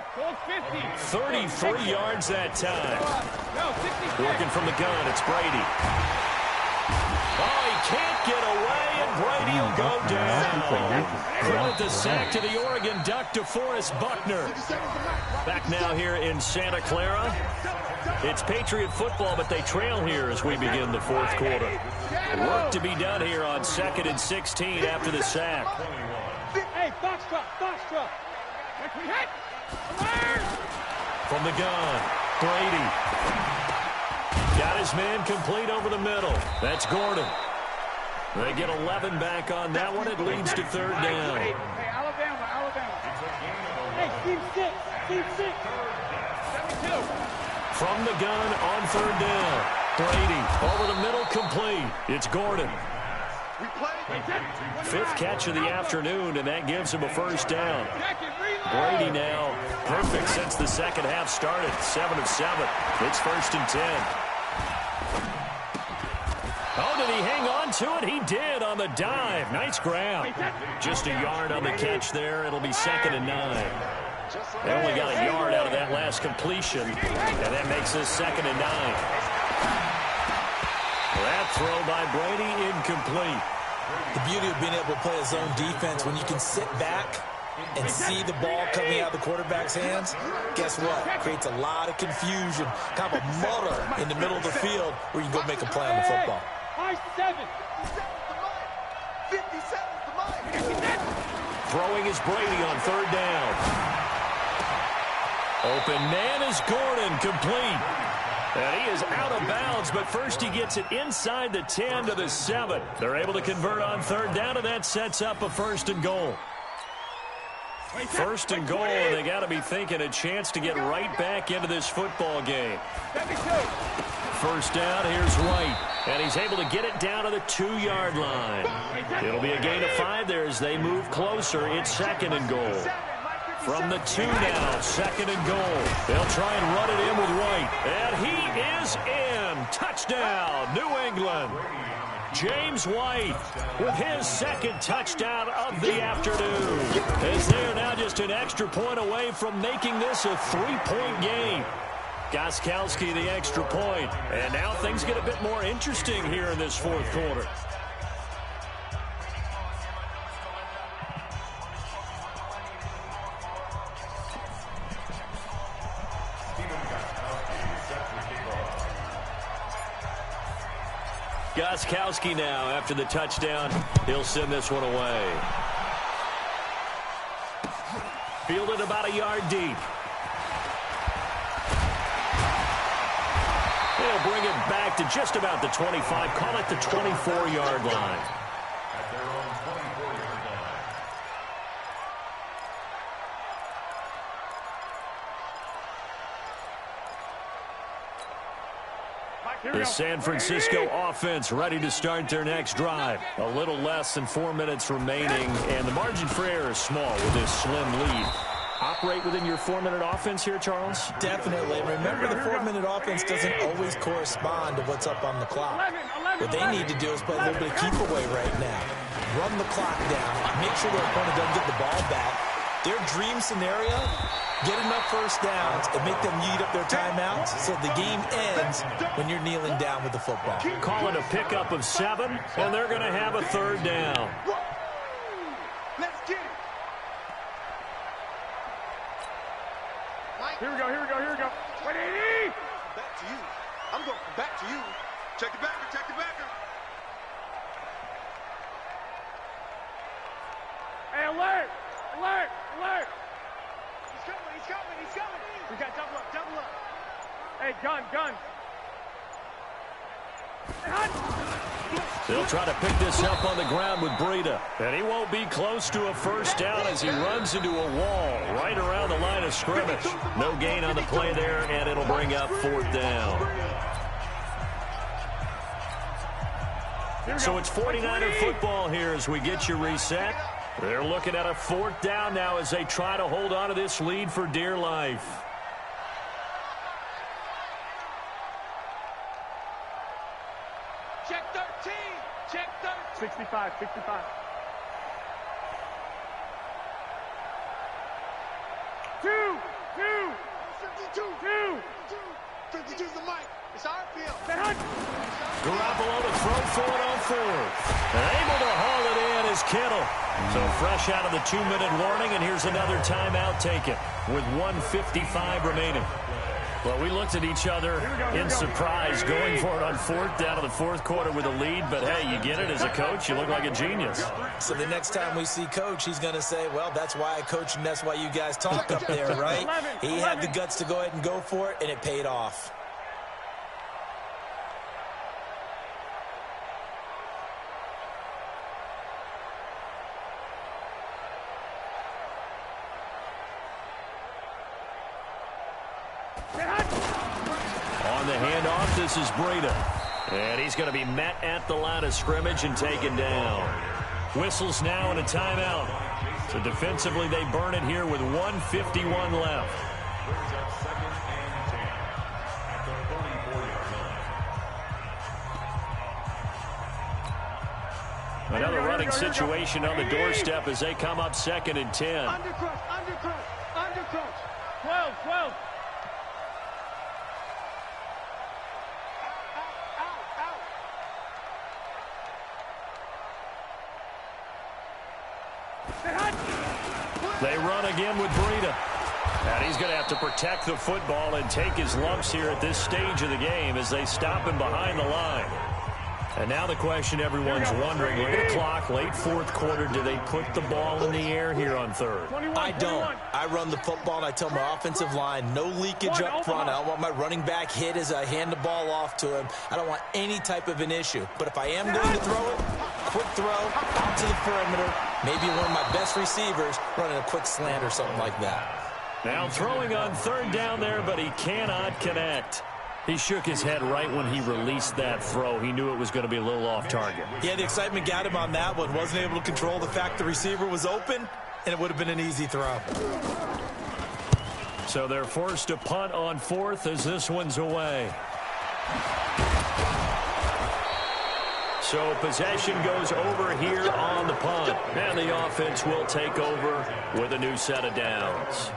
33 yards that time. Working from the gun, it's Brady. Oh, he can't get away, and Brady will go down. Credit the sack to the Oregon Duck, DeForest Buckner. Back now here in Santa Clara. It's Patriot football, but they trail here as we begin the fourth quarter. Work to be done here on 2nd and 16 after the sack. Hey, box truck. From the gun, Brady. Got his man complete over the middle. That's Gordon. They get 11 back on that one. It leads to 3rd down. Hey, Alabama. Hey, team 6. 72. From the gun on 3rd down. Brady over the middle, complete. It's Gordon. 5th catch of the afternoon, and that gives him a 1st down. Brady now perfect since the second half started. 7 of 7. It's 1st and 10. Oh, did he hang on to it? He did on the dive. Nice grab. Just a yard on the catch there. It'll be 2nd and 9. They only got a yard out of that last completion, and that makes this 2nd and 9. That throw by Brady incomplete. The beauty of being able to play a zone defense, when you can sit back and see the ball coming out of the quarterback's hands, guess what? Creates a lot of confusion, kind of a muddle in the middle of the field where you can go make a play on the football. 7. Throwing is Brady on 3rd down. Open man is Gordon, complete. And he is out of bounds, but first he gets it inside the 10 to the 7. They're able to convert on 3rd down, and that sets up a 1st and goal. 1st and goal, and they got to be thinking a chance to get right back into this football game. 1st down, here's White, and he's able to get it down to the 2-yard line. It'll be a gain of 5 there as they move closer. It's 2nd and goal. From the 2 now, 2nd and goal. They'll try and run it in with White. And he is in. Touchdown, New England. James White with his 2nd touchdown of the afternoon. As they're now just an extra point away from making this a 3-point game. Gostkowski the extra point. And now things get a bit more interesting here in this fourth quarter. Gostkowski now, after the touchdown, he'll send this one away. Fielded about a yard deep. They'll bring it back to just about the 25, call it the 24-yard line. At their own 24-yard line. The San Francisco offense ready to start their next drive. A little less than 4 minutes remaining, and the margin for error is small with this slim lead. Operate within your 4-minute offense here, Charles? Definitely. Remember, the 4-minute offense doesn't always correspond to what's up on the clock. What they need to do is play a little bit of keep away right now. Run the clock down. Make sure their opponent doesn't get the ball back. Their dream scenario, get enough 1st downs and make them eat up their timeouts so the game ends when you're kneeling down with the football. Call it a pickup of 7, and they're going to have a 3rd down. Let's get it. Here we go. Wait, back to you. I'm going back to you. Check the backer. Hey, alert. He's coming. We got double up. Hey, gun. They'll try to pick this up on the ground with Breida. And he won't be close to a 1st down as he runs into a wall right around the line of scrimmage. No gain on the play there, and it'll bring up 4th down. So it's 49er football here as we get you reset. They're looking at a 4th down now as they try to hold on to this lead for dear life. Check 13. 65. 2. 52's the mic. It's our field. Garoppolo to throw for it on fourth. And able to haul it in is Kittle. So fresh out of the 2-minute warning, and here's another timeout taken with 1:55 remaining. Well, we looked at each other in surprise going for it on fourth down to the fourth quarter with a lead. But, hey, you get it as a coach. You look like a genius. So the next time we see Coach, he's going to say, well, that's why I coach and that's why you guys talk up there, right? He had the guts to go ahead and go for it, and it paid off. On the handoff, this is Breida. And he's going to be met at the line of scrimmage and taken down. Whistles now and a timeout. So defensively, they burn it here with 1:51 left. Another running situation on the doorstep as they come up 2nd and 10. Undercrush, undercrush, undercrush. 12, 12. They run again with Breida. And he's going to have to protect the football and take his lumps here at this stage of the game as they stop him behind the line. And now the question everyone's wondering, look at the clock, late fourth quarter, do they put the ball in the air here on third? I don't. I run the football, and I tell my offensive line, no leakage up front. I don't want my running back hit as I hand the ball off to him. I don't want any type of an issue. But if I am going to throw it, quick throw, out to the perimeter, maybe one of my best receivers running a quick slant or something like that. Now throwing on third down there, but he cannot connect. He shook his head right when he released that throw. He knew it was going to be a little off target. Yeah, the excitement got him on that one. Wasn't able to control the fact the receiver was open, and it would have been an easy throw. So they're forced to punt on fourth as this one's away. So possession goes over here on the punt. And the offense will take over with a new set of downs.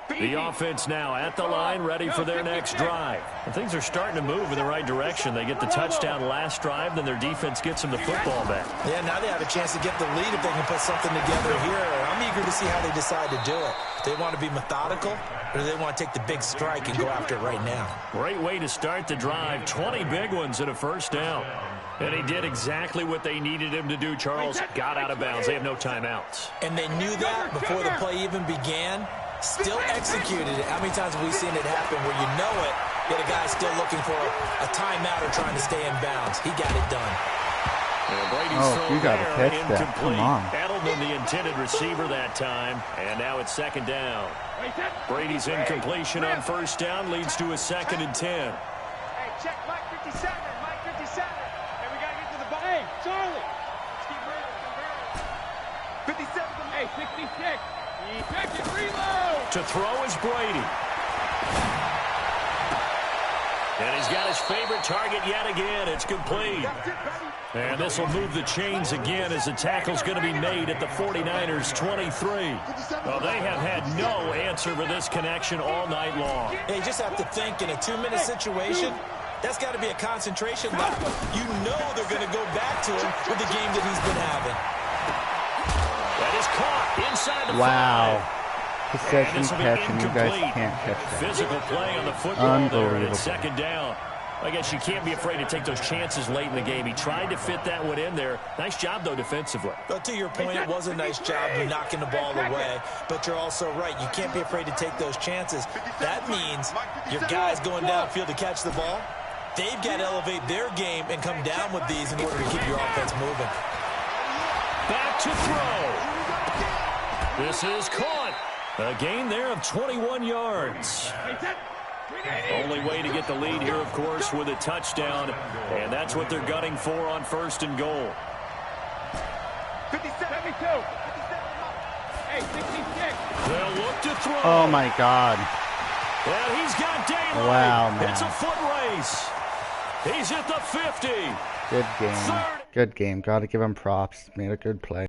The offense now at the line, ready for their next drive. And things are starting to move in the right direction. They get the touchdown last drive, then their defense gets them the football back. Yeah, now they have a chance to get the lead if they can put something together here. I'm eager to see how they decide to do it. They want to be methodical, or do they want to take the big strike and go after it right now? Great way to start the drive. 20 big ones and a first down. And he did exactly what they needed him to do, Charles. Got out of bounds. They have no timeouts. And they knew that before the play even began. Still executed it. How many times have we seen it happen where you know it, yet a guy's still looking for a timeout or trying to stay in bounds? He got it done. You got to catch that. Come on. Edelman, the intended receiver that time. And now it's 2nd down. Brady's incompletion on first down leads to a 2nd and 10. Hey, check Mike 57. Mike 57. Hey, we got to get to the ball. Hey, Charlie. Keep 57. Hey, 66. To throw is Brady. And he's got his favorite target yet again. It's complete. And this will move the chains again as the tackle's going to be made at the 49ers 23. Well, they have had no answer for this connection all night long. Yeah, you just have to think in a 2-minute situation, that's got to be a concentration level. You know they're going to go back to him with the game that he's been having. That is caught inside the 5. Wow. Possession catch, and you guys can't catch that. Physical play on the football there, and it's 2nd down. I guess you can't be afraid to take those chances late in the game. He tried to fit that one in there. Nice job, though, defensively. But to your point, it was a nice job of knocking the ball away. But you're also right. You can't be afraid to take those chances. That means your guys going downfield to catch the ball, they've got to elevate their game and come down with these in order to keep your offense moving. Back to throw. This is caught. A gain there of 21 yards. Only way to get the lead here, of course, with a touchdown. And that's what they're gunning for on 1st and goal. 57. Hey, 66. They'll look to throw. Oh, my God. And he's got daylight. Wow, man. It's a foot race. He's at the 50. Good game. 30. Good game. Gotta give him props. Made a good play.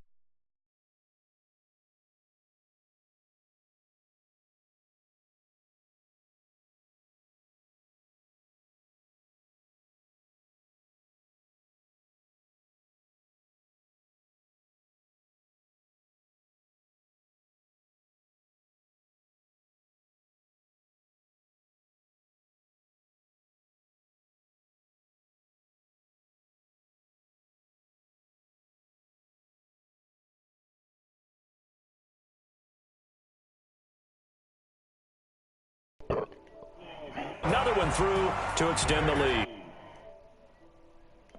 Another one through to extend the lead.